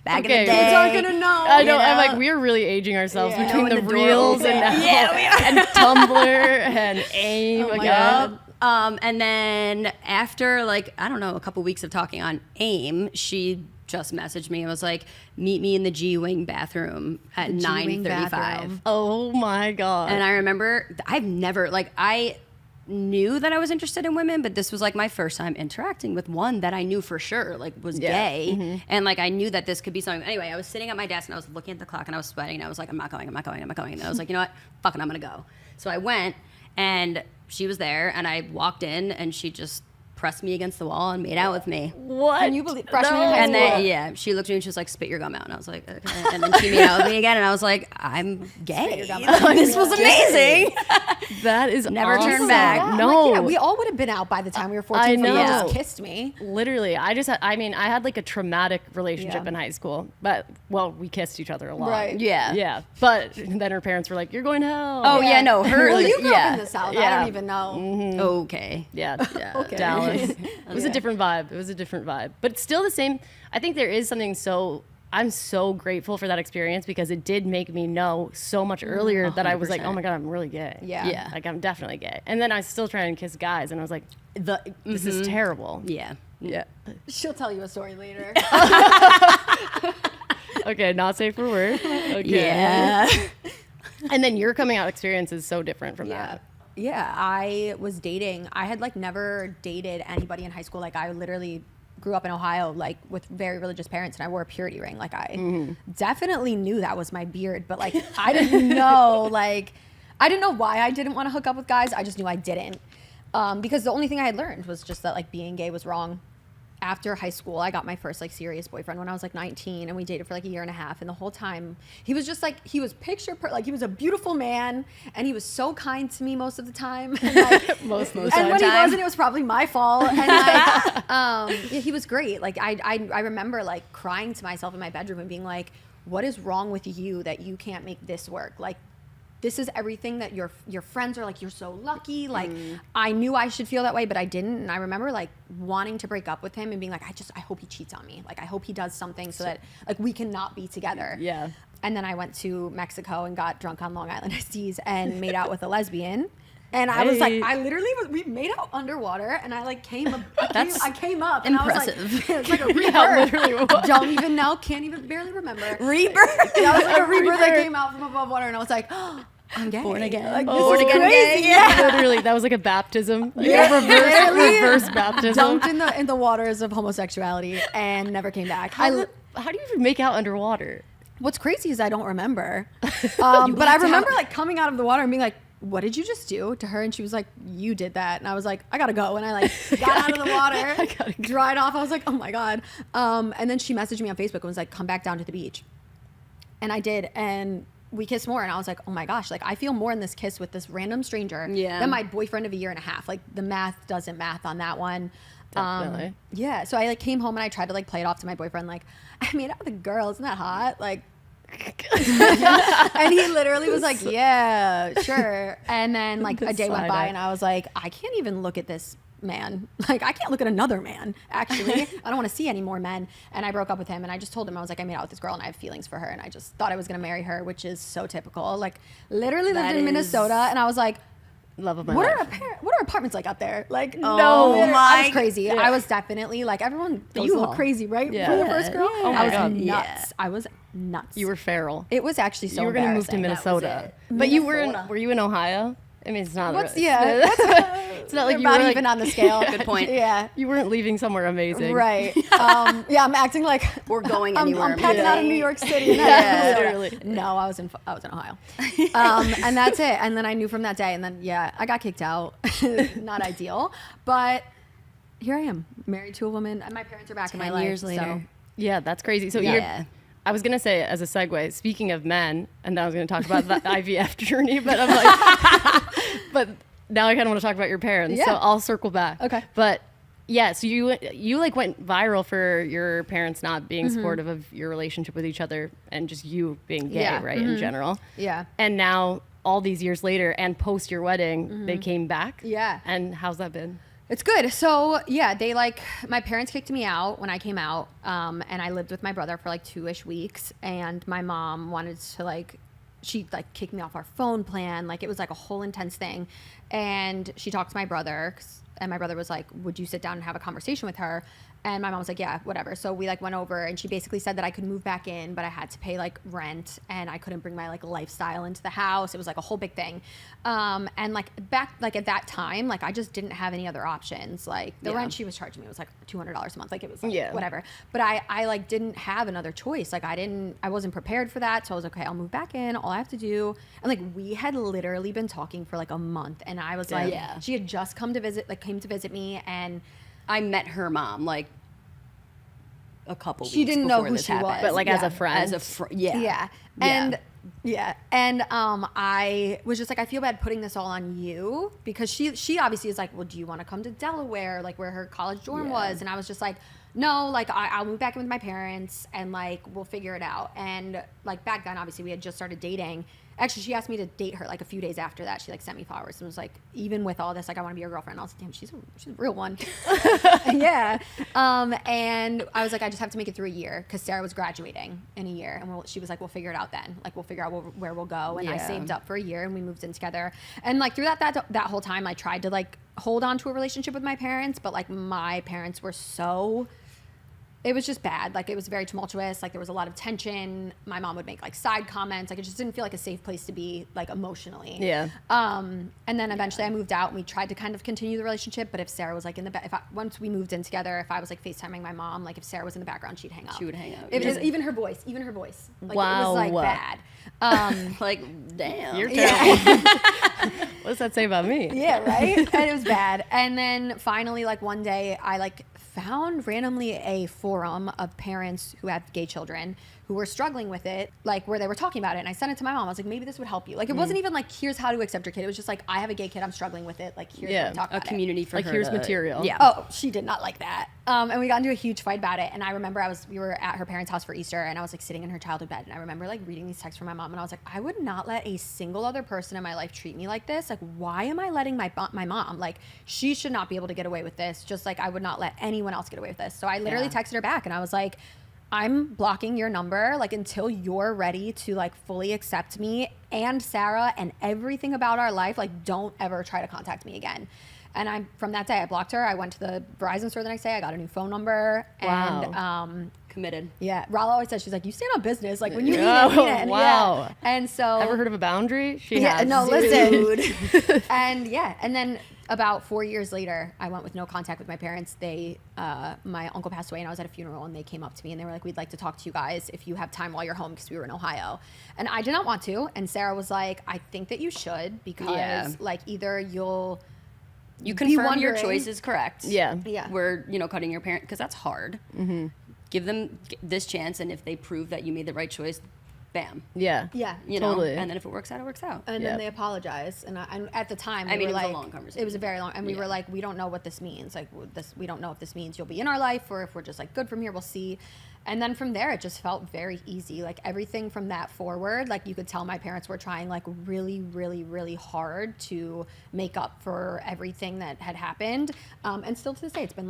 C: back in the day.
B: Kids aren't gonna know.
A: I know.
C: You
A: I'm
C: know?
A: like, we're really aging ourselves
B: Yeah.
A: between
C: When
A: the
C: the door
A: reels
C: opens.
A: and
C: Yeah, we are.
A: and Tumblr and AIM.
B: Oh my
A: again.
B: God.
C: And then after like, I don't know, a couple weeks of talking on AIM, she just messaged me and was like, meet me in the G-Wing bathroom at
B: The G-Wing
C: 9:35.
B: bathroom.
A: Oh my God.
C: And I remember I've never, like, I knew that I was interested in women, but this was like my first time interacting with one that I knew for sure like was gay. And like I knew that this could be something. Anyway, I was sitting at my desk and I was looking at the clock and I was sweating and I was like, I'm not going. And I was like, you know what? Fuck it, I'm gonna go. So I went and she was there and I walked in and she just pressed me against the wall and made out with me.
A: What?
B: Can you believe freshman in high
C: And
B: school?
C: then, yeah, she looked at me and she was like, spit your gum out. And I was like, okay. And then she made out with me again. And I was like, I'm gay. This was amazing.
A: That is
C: Never turn
A: awesome.
C: back.
B: Yeah,
A: No.
B: like, yeah, we all would have been out by the time we were 14.
A: I
B: so you
A: know.
B: just kissed me.
A: Literally, I had like a traumatic relationship
B: Yeah.
A: in high school, but well, we kissed each other a lot.
B: Right.
C: Yeah.
A: Yeah. But then her parents were like, you're going to hell.
C: Oh, yeah, no, her.
B: Well,
C: like,
B: you grew
C: yeah.
B: up in the South. I
A: Yeah.
B: don't even know.
C: Okay.
A: Yeah.
B: Okay.
A: Dallas. It was a different vibe. It was a different vibe. But it's still the same. I think there is something I'm so grateful for that experience because it did make me know so much earlier that I was like,
C: 100%.
A: oh my God, I'm really gay.
B: Yeah.
C: Yeah.
A: Like, I'm definitely gay. And then I was still trying to kiss guys, and I was like, this is terrible.
C: Yeah.
A: Yeah.
B: She'll tell you a story later.
A: Okay, not safe for work. Okay.
C: Yeah.
A: And then your coming out experience is so different from
B: Yeah.
A: that.
B: Yeah, I was dating. I had like never dated anybody in high school. Like I literally grew up in Ohio, like with very religious parents, and I wore a purity ring. Like I definitely knew that was my beard, but like I didn't know, like I didn't know why I didn't want to hook up with guys. I just knew I didn't, because the only thing I had learned was just that like being gay was wrong. After high school, I got my first like serious boyfriend when I was like 19, and we dated for like a year and a half. And the whole time, he was just like, he was like he was a beautiful man, and he was so kind to me most of the time. And, like,
A: Most of
B: and
A: the
B: when he
A: time.
B: wasn't, it was probably my fault. And like, yeah, he was great. Like I remember like crying to myself in my bedroom and being like, what is wrong with you that you can't make this work? Like, this is everything that your friends are like, you're so lucky. Like, I knew I should feel that way, but I didn't. And I remember like wanting to break up with him and being like, I hope he cheats on me. Like, I hope he does something so that like we cannot be together.
A: Yeah.
B: And then I went to Mexico and got drunk on Long Island iced teas and made out with a lesbian. And I was like, we made out underwater, and I like came up. I came up, and
C: impressive.
B: I was like, it's like a rebirth.
A: Yeah, literally. What?
B: Don't even know, can't even barely remember.
C: Rebirth.
B: Yeah, it was like a rebirth that came out from above water, and I was like, oh, I'm gay.
C: Born again.
B: Like,
A: Born
B: this is
A: again
B: crazy.
A: gay? Yeah. Literally, that was like a baptism. Like
B: Yeah.
A: a reverse baptism.
B: Dunked in the waters of homosexuality and never came back.
A: How do you even make out underwater?
B: What's crazy is I don't remember. But I remember like coming out of the water and being like, what did you just do to her? And she was like, you did that. And I was like, I gotta go. And I like got out of the water, dried off. I was like, oh my God. And then she messaged me on Facebook and was like, come back down to the beach. And I did. And we kissed more. And I was like, oh my gosh, like I feel more in this kiss with this random stranger than my boyfriend of a year and a half. Like the math doesn't math on that one.
A: Definitely.
B: Yeah. So I like came home and I tried to like play it off to my boyfriend. Like, I made out with a girl. Isn't that hot? Like, and he literally was like, yeah, sure. And then like a day went by and I was like, I can't even look at this man. Like, I can't look at another man, actually. I don't want to see any more men. And I broke up with him, and I just told him, I was like, I made out with this girl and I have feelings for her, and I just thought I was going to marry her, which is so typical. Like, literally lived in Minnesota, and I was like,
A: Love of my
B: what
A: life.
B: are apartments like out there? Like,
C: No,
B: literally, I was
C: my-
B: crazy.
A: Yeah.
B: I was definitely like, everyone goes a little
A: U-Haul.
B: crazy, right?
A: Yeah.
B: For the first girl,
A: Oh
B: I
A: my
B: was
A: God.
B: nuts.
C: Yeah.
B: I was nuts.
A: You were feral.
B: It was actually so
A: You were going to move to
B: embarrassing.
A: Minnesota. But you were
B: Minnesota.
A: were you in Ohio? I mean, it's not.
B: What's
A: really,
B: it's
A: not like you
B: not
A: were
B: even
A: like,
B: on the scale.
C: Good point.
B: Yeah.
A: you weren't leaving somewhere amazing.
B: Right. Yeah, I'm acting like
C: Or going
B: I'm
C: anywhere.
B: packing out of
C: amazing.
B: New York City.
A: Yeah, literally.
B: No, I was in Ohio. And that's it. And then I knew from that day. And then yeah, I got kicked out. Not ideal, but here I am, married to a woman, and my parents are back in my
C: 10
B: life.
C: years later.
B: So.
A: Yeah, that's crazy. So
C: Yeah.
A: I was gonna say as a segue, speaking of men, and then I was gonna talk about the IVF journey, but I'm like, but now I kind of want to talk about your parents. So
B: Yeah.
A: I'll circle back.
B: Okay.
A: But yeah, so you like went viral for your parents not being supportive of your relationship with each other and just you being gay,
B: Yeah.
A: right, in general.
B: Yeah.
A: And now all these years later and post your wedding, they came back.
B: Yeah.
A: And how's that been?
B: It's good. So yeah, they my parents kicked me out when I came out, and I lived with my brother for like 2-ish weeks, and my mom wanted to she kicked me off our phone plan. Like it was like a whole intense thing, and she talked to my brother, and my brother was like, "Would you sit down and have a conversation with her?" And my mom was like, "Yeah, whatever." So we went over, and she basically said that I could move back in, but I had to pay rent, and I couldn't bring my lifestyle into the house. It was a whole big thing. And back at that time, I just didn't have any other options. The rent she was charging me was $200 a month. It was whatever. But I didn't have another choice. I wasn't prepared for that. So I was like, okay, I'll move back in. All I have to do. And we had literally been talking for a month, and I was she had just came to visit me, and
C: I met her mom a couple weeks
B: she didn't know
C: before
B: who
C: this
B: she
C: happened.
B: was.
A: But as a friend.
B: Yeah. And I was just I feel bad putting this all on you, because she obviously is well, do you want to come to Delaware, where her college dorm was? And I was just no, I'll move back in with my parents, and we'll figure it out. And back then, obviously, we had just started dating. Actually, she asked me to date her a few days after that. She sent me flowers and was even with all this, I want to be your girlfriend. And I was damn, she's a real one. Yeah. And I was I just have to make it through a year, because Sarah was graduating in a year, and she was we'll figure it out then. We'll figure out where we'll go. And I saved up for a year, and we moved in together. And through that whole time, I tried to hold on to a relationship with my parents, but my parents were so. It was just bad. It was very tumultuous. There was a lot of tension. My mom would make side comments. It just didn't feel a safe place to be emotionally.
A: Yeah.
B: And then eventually I moved out, and we tried to kind of continue the relationship. But if Sarah was in the once we moved in together, if I was FaceTiming my mom, if Sarah was in the background, she'd hang up.
C: She would hang up.
B: It was even her voice.
A: Wow.
B: It was bad.
C: Damn.
A: You're terrible. What does that say about me?
B: Yeah, right? And it was bad. And then finally, one day I found randomly a forum of parents who have gay children who were struggling with it, where they were talking about it. And I sent it to my mom. I was maybe this would help you. It wasn't even here's how to accept your kid. It was just I have a gay kid, I'm struggling with it. Here's how to talk about
C: a community
B: it.
C: for her
A: here's
C: to,
A: material.
C: Yeah.
B: Oh, she did not like that. And we got into a huge fight about it. And I remember we were at her parents' house for Easter, and I was sitting in her childhood bed. And I remember reading these texts from my mom, and I was I would not let a single other person in my life treat me like this. Why am I letting my mom? She should not be able to get away with this. Just I would not let anyone else get away with this. So I literally texted her back, and I was I'm blocking your number until you're ready to fully accept me and Sarah and everything about our life. Don't ever try to contact me again. And from that day, I blocked her. I went to the Verizon store the next day. I got a new phone number.
A: Wow.
B: And
C: committed.
B: yeah, Rala always says, she's you stand on business. When you need it, you need it.
A: Wow.
B: Yeah. And so
A: Ever heard of a boundary? She
B: yeah,
A: has.
B: no, listen. And then about 4 years later, I went with no contact with my parents. My uncle passed away, and I was at a funeral, and they came up to me, and they were we'd like to talk to you guys if you have time while you're home, because we were in Ohio. And I did not want to. And Sarah was I think that you should, because either you
C: confirm your choice is correct.
A: Yeah.
B: Yeah.
C: We're, cutting your parent, because that's hard. Mm-hmm. Give them this chance, and if they prove that you made the right choice, bam.
A: Yeah.
B: Yeah.
A: Totally.
C: And then if it works out, it works out.
B: And then they apologized, and at the time,
C: it
B: were
C: was a long conversation.
B: It was a very long, and we were we don't know what this means. We don't know if this means you'll be in our life, or if we're just good from here. We'll see. And then from there, it just felt very easy. Everything from that forward, you could tell my parents were trying really, really, really hard to make up for everything that had happened. And still to this day, it's been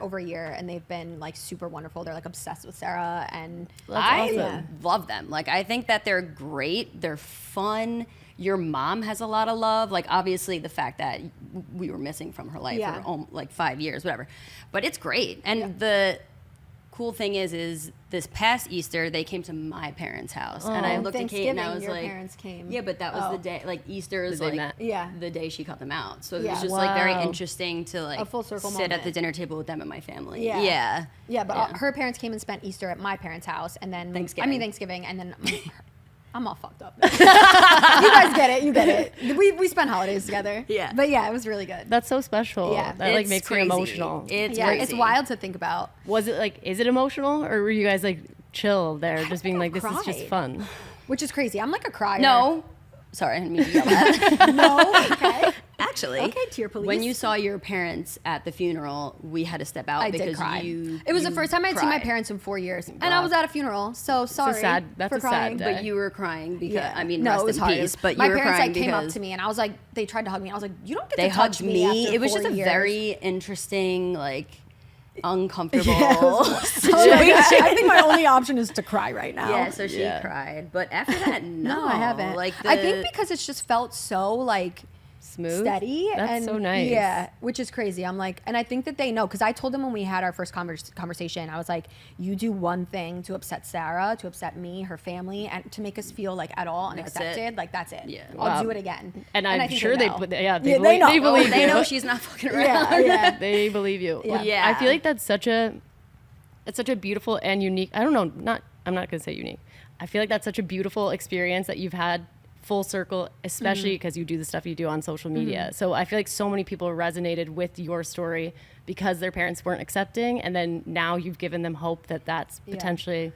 B: over a year, and they've been super wonderful. They're obsessed with Sarah, and
A: That's
C: I
A: awesome.
C: love them. I think that they're great. They're fun. Your mom has a lot of love. Obviously the fact that we were missing from her life for 5 years, whatever. But it's great. And the cool thing is this past Easter they came to my parents' house, and I looked at Kate and I was
B: your parents came.
C: yeah, but that was the day. Easter is
A: The day
C: the day she cut them out, so it
B: Yeah.
C: was just
A: Wow.
C: very interesting to
B: A full circle
C: sit at
B: moment.
C: the dinner table with them and my family.
B: Yeah. Yeah, but
C: Yeah.
B: her parents came and spent Easter at my parents' house, and then Thanksgiving, and then I'm all fucked up. You guys get it. You get it. We spent holidays together.
C: Yeah.
B: But yeah, it was really good.
A: That's so special.
B: Yeah.
A: That
C: It's
A: makes
C: crazy.
A: me emotional.
C: It's
B: yeah,
C: crazy.
B: it's wild to think about.
A: Was it is it emotional, or were you guys chill there, just being
B: don't
A: this is just
B: cry.
A: fun?
B: Which is crazy. I'm a crier.
C: No, sorry, I didn't mean to yell that.
B: No. Okay.
C: Actually,
B: Okay, tear police.
C: when you saw your parents at the funeral, we had to step out
B: I
C: because
B: did cry.
C: you.
B: It was
C: you
B: the first time I'd seen my
C: cried.
B: parents in 4 years, and I was at a funeral. So sorry
A: that's
B: for
A: a sad
B: crying.
A: day.
C: But you were crying because
B: Yeah.
C: I mean,
B: no,
C: rest
B: it was
C: in
B: hard.
C: peace. But
B: my
C: you were
B: parents
C: crying
B: like came up
C: because
B: to me, and I was like, they tried to hug me. I was like, you don't get
C: they
B: to touch
C: hugged
B: me.
C: me.
B: After
C: It was
B: 4
C: just a
B: years.
C: very interesting, like, uncomfortable
B: I think my only option is to cry right now.
C: Yeah, so she
A: Yeah.
C: cried. But after that, no,
B: No, I haven't.
C: Like,
B: I think because it's just felt so like
A: Smooth.
B: steady.
A: That's
B: and
A: so nice.
B: Yeah, which is crazy. I'm like, and I think that they know because I told them when we had our first conversation, I was like, you do one thing to upset Sarah, to upset me, her family, and to make us feel like at all
C: That's it.
B: unaccepted. Like that's it.
C: Yeah.
B: I'll
A: Wow.
B: do it again.
A: And
B: I
A: I'm
B: think
A: sure they,
B: know.
A: they
B: Yeah,
A: believe,
B: they know.
A: they believe
C: they
A: you.
C: know she's not fucking around.
B: Yeah, yeah.
A: They believe you.
B: Yeah.
C: Yeah.
A: I feel like that's such a beautiful and unique. I don't know. I'm not gonna say unique. I feel like that's such a beautiful experience that you've had full circle, especially because you do the stuff you do on social media. So I feel like so many people resonated with your story because their parents weren't accepting, and then now you've given them hope that that's potentially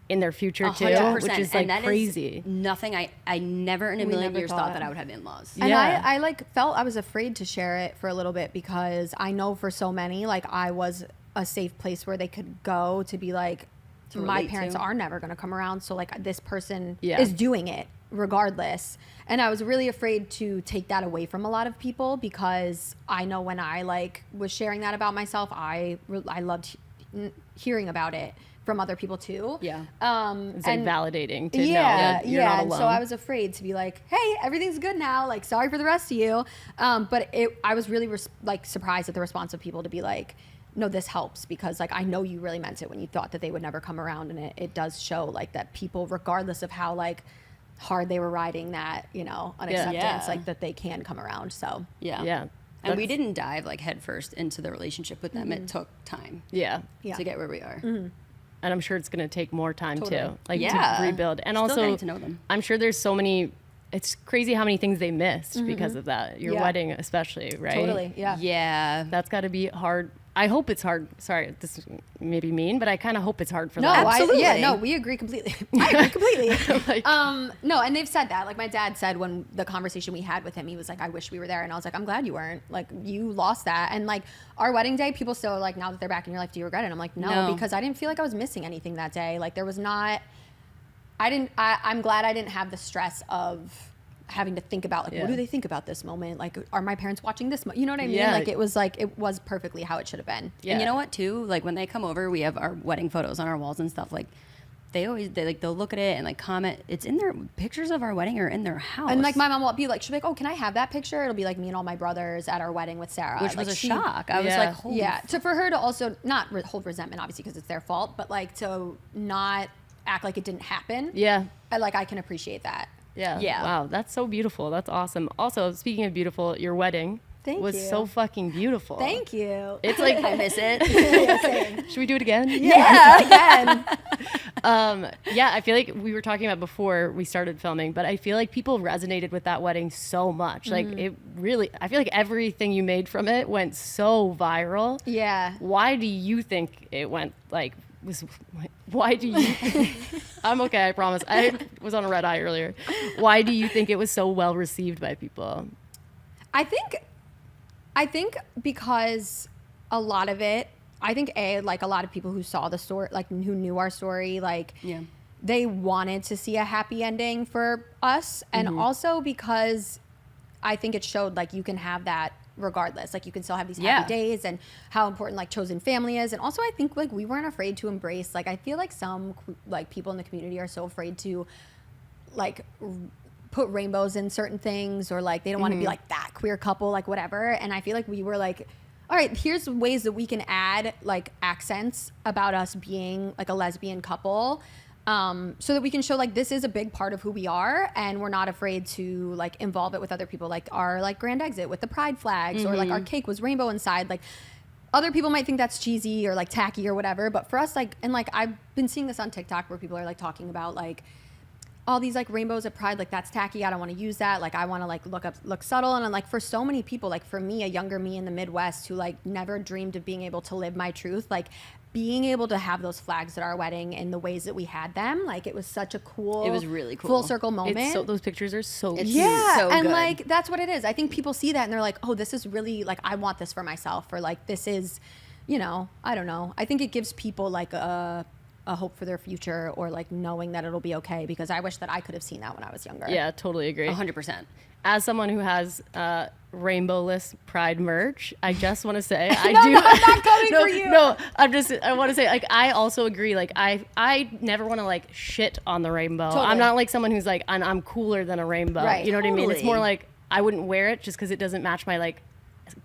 A: in their future too,
C: 100%.
A: which is
C: And
A: like
C: that
A: crazy.
C: nothing. I never in a
B: We
C: million
B: never
C: years thought
B: thought.
C: that I would have in-laws.
B: And
A: Yeah.
B: I like felt I was afraid to share it for a little bit because I know for so many, like I was a safe place where they could go to be like,
C: To
B: my
C: relate
B: parents
C: to.
B: are never going to come around. So like this person
A: Yeah.
B: is doing it regardless. And I was really afraid to take that away from a lot of people because I know when I like was sharing that about myself, I loved hearing about it from other people too.
C: Yeah.
A: It's like validating to know
B: Yeah,
A: that you're
B: yeah.
A: not
B: And
A: alone.
B: so I was afraid to be like, "Hey, everything's good now. Like, sorry for the rest of you." But I was really like surprised at the response of people to be like, "No, this helps because like I know you really meant it when you thought that they would never come around, and it does show like that people, regardless of how like hard they were riding that, unacceptance,
C: Yeah.
B: like that they can come around." So
C: Yeah.
A: Yeah.
C: And we
A: That's-
C: didn't dive like headfirst into the relationship with them. It took time
A: Yeah.
B: yeah,
C: to get where we are.
A: And I'm sure it's going to take more time
B: Totally.
A: too, like
C: Yeah.
A: to rebuild. And
C: Still
A: also,
C: getting to know them.
A: I'm sure there's so many. It's crazy how many things they missed because of that. Your
B: Yeah.
A: wedding, especially, right?
B: totally, yeah.
C: Yeah.
A: That's got to be hard. I hope it's hard. Sorry, this may be mean, but I kind of hope it's hard for
B: No,
A: them.
C: Absolutely.
B: we agree completely. I agree completely.
A: Like-
B: No, and they've said that. Like my dad said when the conversation we had with him, he was like, "I wish we were there," and I was like, "I'm glad you weren't. Like you lost that." And like our wedding day, people still are like, "Now that they're back in your life, do you regret it?" I'm like, "No,
C: No.
B: because I didn't feel like I was missing anything that day. Like there was not. I'm glad I didn't have the stress of having to think about like
A: Yeah.
B: what do they think about this moment? Like are my parents watching this? You know what I mean?
A: Yeah.
B: Like it was perfectly how it should have been.
A: Yeah.
C: And you know what too? Like when they come over, we have our wedding photos on our walls and stuff. Like they'll look at it and like comment. It's in their pictures of our wedding are in their house.
B: And like my mom will be like, she'll be like, "Oh, can I have that picture?" It'll be like me and all my brothers at our wedding with Sarah,
C: which
B: like
C: was a
B: she-
C: shock. I was
A: Yeah.
C: like, holy
B: Yeah, so for her to also not hold resentment, obviously, because it's their fault, but like to not act like it didn't happen.
A: Yeah.
B: I can appreciate that.
A: Yeah.
C: Yeah.
A: Wow, that's so beautiful. That's awesome. Also, speaking of beautiful, your wedding
B: Thank
A: was
B: you.
A: so fucking beautiful.
B: Thank you.
A: It's like,
C: I miss it.
A: should we do it again?
B: Yeah, again.
A: Yeah, I feel like we were talking about before we started filming, but I feel like people resonated with that wedding so much. Like it really, I feel like everything you made from it went so viral.
B: Yeah.
A: Why do you think it went like, why do you, I'm okay, I promise. I was on a red eye earlier. Why do you think it was so well received by people?
B: I think because a lot of it, like a lot of people who saw the story, like who knew our story, like
C: Yeah.
B: they wanted to see a happy ending for us. And also because I think it showed like you can have that regardless, like you can still have these happy
C: Yeah.
B: days and how important like chosen family is. And also I think like we weren't afraid to embrace, like I feel like some like people in the community are so afraid to like put rainbows in certain things, or like they don't want to be like that queer couple, like whatever. And I feel like we were like, all right, here's ways that we can add like accents about us being like a lesbian couple, so that we can show like this is a big part of who we are, and we're not afraid to like involve it with other people, like our like grand exit with the pride flags, or like our cake was rainbow inside. Like other people might think that's cheesy or like tacky or whatever, but for us, like, and like I've been seeing this on TikTok where people are like talking about like all these like rainbows at Pride, like that's tacky. I don't want to use that. Like I want to like look subtle. And like for so many people, like for me, a younger me in the Midwest who like never dreamed of being able to live my truth, like being able to have those flags at our wedding in the ways that we had them, like it was such a cool,
C: It was really cool.
B: full circle moment.
A: Those pictures are so cute.
B: Yeah,
C: so
B: and
C: good.
B: like that's what it is. I think people see that and they're like, oh, this is really like I want this for myself, or like this is, you know, I don't know. I think it gives people like a hope for their future, or like knowing that it'll be okay, because I wish that I could have seen that when I was younger.
A: Yeah, totally agree.
C: 100%.
A: As someone who has rainbowless Pride merch, I just want to say
B: No, I'm not coming for you.
A: No, I want to say, like, I also agree. Like, I never want to like shit on the rainbow.
B: Totally.
A: I'm not like someone who's like, I'm cooler than a rainbow.
B: Right.
A: You know what I mean? It's
C: Totally.
A: more like I wouldn't wear it just because it doesn't match my like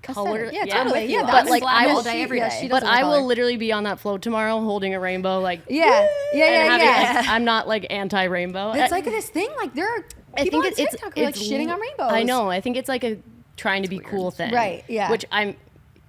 A: color.
B: Yeah, totally. Yeah,
A: but
B: that's
A: like
C: black
A: I
C: all
A: will,
C: day, every day.
B: she
A: but
B: doesn't
A: I
B: like
A: will
B: color.
A: literally be on that float tomorrow holding a rainbow, like
B: Yeah,
A: and having, like,
B: yeah.
A: I'm not like anti-rainbow.
B: It's like this thing. Like there are
A: I
B: people
A: think
B: on TikTok who are like shitting on rainbows.
A: I know. I think it's like a trying to be cool thing.
B: Right, yeah.
A: Which I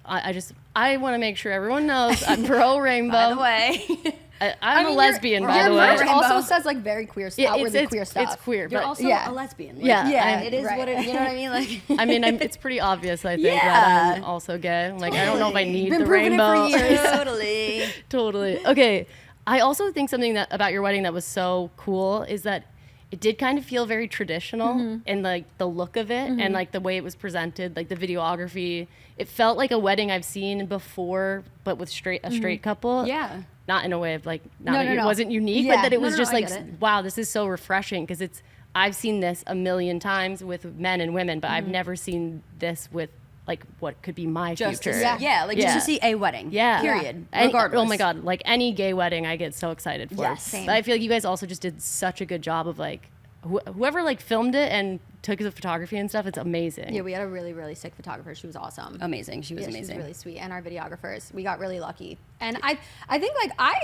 A: want to make sure everyone knows I'm pro rainbow.
C: By the way.
A: I'm a
B: mean,
A: lesbian, by
B: your
A: the way.
B: merch
C: Rainbow.
B: also says like very queer, outwardly queer stuff.
A: It's queer,
C: You're
A: but
C: also
B: yeah.
C: a lesbian. Like,
A: Yeah,
B: Yeah,
C: it is
B: right.
C: what it, you know what I mean? Like,
A: I mean, it's pretty obvious, I think,
C: Yeah.
A: that I'm also gay. I'm like, I don't know if I
C: Totally.
A: need
B: Been
A: the
B: proving it for
A: rainbow.
B: years.
C: totally.
A: Totally. Okay. I also think something that about your wedding that was so cool is that it did kind of feel very traditional in like the look of it and like the way it was presented, like the videography. It felt like a wedding I've seen before, but with a straight couple.
C: Yeah.
A: Not in a way of like, not
B: No,
A: that
B: no,
A: it
B: no.
A: wasn't unique,
B: Yeah.
A: but that it
B: No,
A: was
B: no,
A: just
C: I
A: like,
C: get it.
A: wow, this is so refreshing, because I've seen this a million times with men and women, but I've never seen this with like what could be my
C: Just
A: future.
C: to see, yeah, like just
A: Yeah.
C: to see a wedding.
A: Yeah.
C: Period.
A: And-
C: Regardless.
A: oh my God. Like any gay wedding, I get so excited for.
C: Yes.
B: Same.
A: But I feel like you guys also just did such a good job of like, whoever like filmed it and took the photography and stuff, it's amazing.
B: Yeah, we had a really, really sick photographer. She was awesome.
C: Amazing. She was
B: Yeah,
C: amazing.
B: she's really sweet. And our videographers. We got really lucky. And I think like I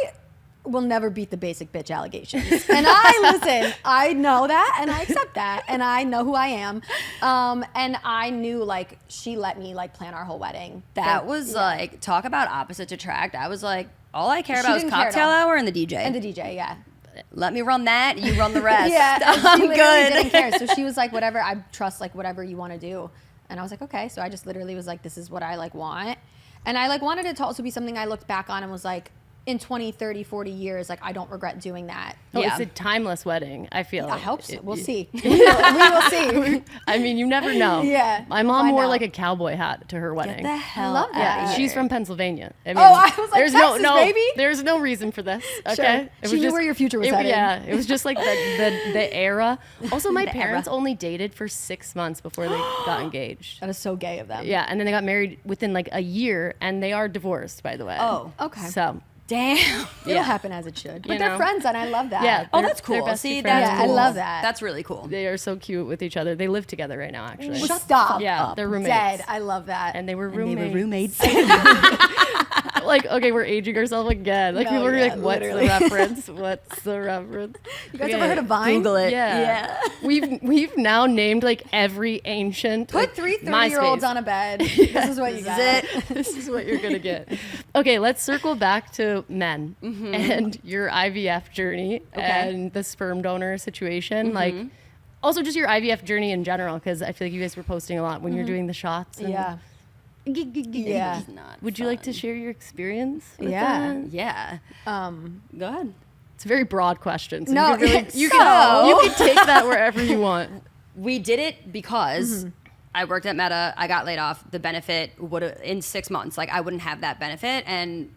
B: will never beat the basic bitch allegations. And I know that and I accept that. And I know who I am. And I knew like she let me like plan our whole wedding.
C: That was like, talk about opposites attract. I was like, all I care
B: She
C: about is
B: didn't care at
C: cocktail
B: all.
C: hour and the DJ.
B: And the DJ, yeah.
C: Let me run that. You run the rest.
B: Yeah, and
C: I'm
B: she literally
C: good.
B: didn't care. So she was like, whatever, I trust like whatever you want to do. And I was like, okay. So I just literally was like, this is what I like want. And I like wanted it to also be something I looked back on and was like, in 20, 30, 40 years, like I don't regret doing that.
A: Oh,
C: Yeah.
A: it's a timeless wedding, I feel.
B: I hope so.
A: It-
B: We'll
A: it-
B: see. we will see.
A: I mean, you never know.
B: Yeah,
A: My
B: we'll
A: mom
B: find
A: wore
B: out.
A: like a cowboy hat to her wedding.
C: Get the hell
B: love that.
C: out of
A: She's
C: here.
A: from Pennsylvania. I mean,
B: I was like,
A: there's
B: Texas,
A: no,
B: baby.
A: There's no reason for this. Okay,
B: Sure. She knew where your future was headed.
A: Yeah, it was just like the era. Also, my
C: The
A: parents
C: era.
A: only dated for 6 months before they got engaged.
B: That is so gay of them.
A: Yeah, and then they got married within like a year, and they are divorced, by the way.
C: Oh,
B: Okay.
A: So
C: damn.
B: It'll
A: yeah.
B: happen as it should. But
A: You
B: they're
A: know?
B: friends, and I love that.
A: Yeah.
C: Oh,
A: They're-
C: that's
A: they're
C: cool.
A: bestie
C: See,
A: friends.
C: that's
B: Yeah, I
C: cool.
B: love that.
C: That's really cool.
A: they are so cute with each other. They live together right now, actually.
B: Stop.
A: Yeah, they're roommates.
B: Dead. I love that.
A: And they were
C: And
A: roommates.
C: they were roommates.
A: Like, okay, we're aging ourselves again. Like,
B: No,
A: people are
B: yeah,
A: like, what's
B: literally.
A: the reference? What's the reference?
B: You guys
A: Okay.
B: ever heard of Vine?
C: Google it.
A: Yeah. We've now named like every ancient.
B: Put
A: like,
B: 3 30-year-olds
A: MySpace.
B: on a bed. This is what you got.
C: This is it.
A: This is what you're gonna get. Okay, let's circle back to men and your IVF journey and the sperm donor situation. Like, also just your IVF journey in general, because I feel like you guys were posting a lot when you're doing the shots. And
B: Yeah. Yeah.
C: It's not
A: Would you like to
C: fun.
A: share your experience? With
B: Yeah.
A: that?
C: Yeah. Go ahead.
A: It's a very broad question. So
B: No,
A: you can, really, you,
B: so-
A: can, you can take that wherever you want.
C: We did it because I worked at Meta. I got laid off. The benefit would in 6 months. Like I wouldn't have that benefit, and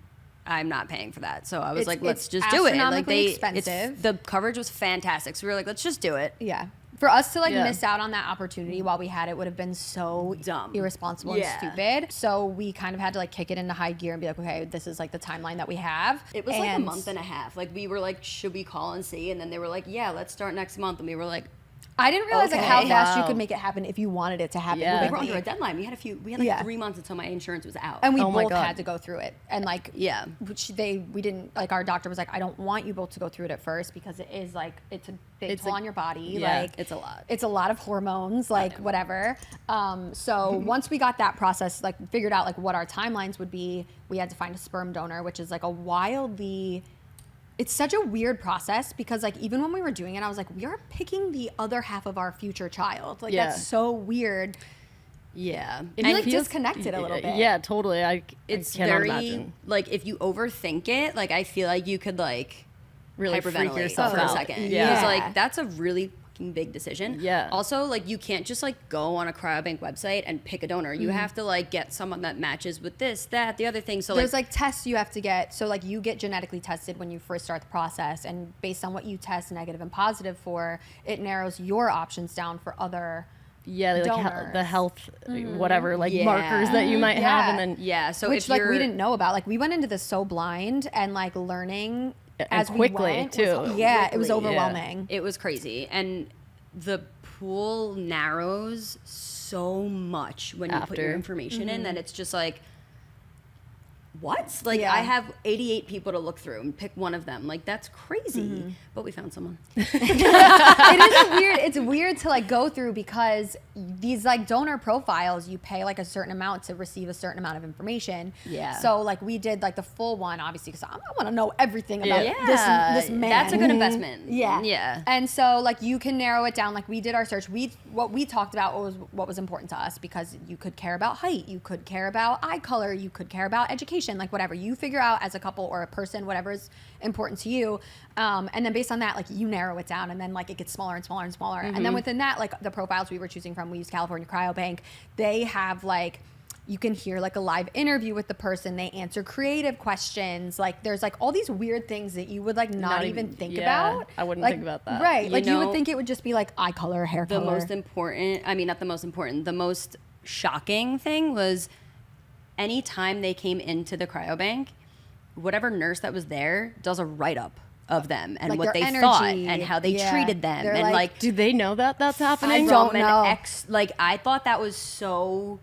C: I'm not paying for that. So I was
B: It's-
C: like, let's
B: it's
C: just do it. Like
B: astronomically
C: it's
B: expensive.
C: the coverage was fantastic. So we were like, let's just do it.
B: Yeah. For us to like
A: Yeah.
B: miss out on that opportunity while we had it would have been so
C: Dumb.
B: irresponsible
C: Yeah.
B: and stupid. So we kind of had to like kick it into high gear and be like, okay, this is like the timeline that we have.
C: It was like a month and a half. Like we were like, should we call and see? And then they were like, yeah, let's start next month. And we were like,
B: I didn't realize like how
C: Okay.
B: fast you
A: Wow.
B: could make it happen if you wanted it to happen.
A: Yeah.
C: we were
B: quickly.
C: under a deadline. We had like
B: Yeah.
C: 3 months until my insurance was out.
B: And we
A: Oh my
B: both
A: God.
B: had to go through it. And like,
C: Yeah.
B: which we didn't, like our doctor was like, I don't want you both to go through it at first because it is like, it's a big
A: It's
B: toll
A: like-
B: on your body.
A: yeah,
B: like
C: it's a lot.
B: It's a lot of hormones, like whatever. So once we got that process, like figured out like what our timelines would be, we had to find a sperm donor, which is like a wildly it's such a weird process because like even when we were doing it, I was like, we are picking the other half of our future child. Like that's so weird.
C: Yeah.
B: And you like disconnected a little bit.
A: Yeah, totally.
C: It's
A: I cannot
C: very
A: imagine.
C: like if you overthink it, like I feel like you could like
A: Really freak
C: hyperventilate
A: yourself
C: for a
A: out.
C: second.
B: Yeah.
C: Because like that's a really fucking big decision.
A: Yeah.
C: Also, like you can't just like go on a cryobank website and pick a donor. You have to like get someone that matches with this, that, the other thing. So
B: there's like tests you have to get. So like you get genetically tested when you first start the process, and based on what you test negative and positive for, it narrows your options down for other
A: like
B: donors.
A: the health, whatever, like markers that you might have, and then
C: yeah. So
B: which
C: if
B: like
C: you're,
B: we didn't know about. Like we went into this so blind and like learning as
A: quickly,
B: we went
A: too.
B: it was
C: Quickly,
B: overwhelming.
C: it was crazy, and the pool narrows so much when you put your
A: After.
C: information in that it's just like, what? Like
B: Yeah.
C: I have 88 people to look through and pick one of them. Like that's crazy. But we found someone.
B: It's weird to like go through because these like donor profiles, you pay like a certain amount to receive a certain amount of information.
C: Yeah.
B: So like we did like the full one, obviously, because I want to know everything about this man.
C: That's a good investment.
B: Yeah.
C: Yeah.
B: And so like you can narrow it down. Like we did our search. What we talked about was what was important to us, because you could care about height, you could care about eye color, you could care about education, like whatever you figure out as a couple or a person, whatever is important to you. And then based on that, like you narrow it down, and then like it gets smaller and smaller and smaller. And then within that, like the profiles we were choosing from, we used California Cryobank. They have like, you can hear like a live interview with the person. They answer creative questions. Like there's like all these weird things that you would like not even think about.
A: I wouldn't
B: like,
A: think about that.
B: Right. Like you would
C: know,
B: think it would just be like eye color, hair
C: The
B: color.
C: most important, I mean, not the most important, the most shocking thing was anytime they came into the cryobank, whatever nurse that was there does a write-up of them and
B: Like
C: what
B: their
C: they thought
B: energy.
C: and how they
B: Yeah.
C: treated them.
B: They're
C: And
B: like,
A: do they know that that's happening?
B: don't
C: from
B: know.
C: an like I thought that was so,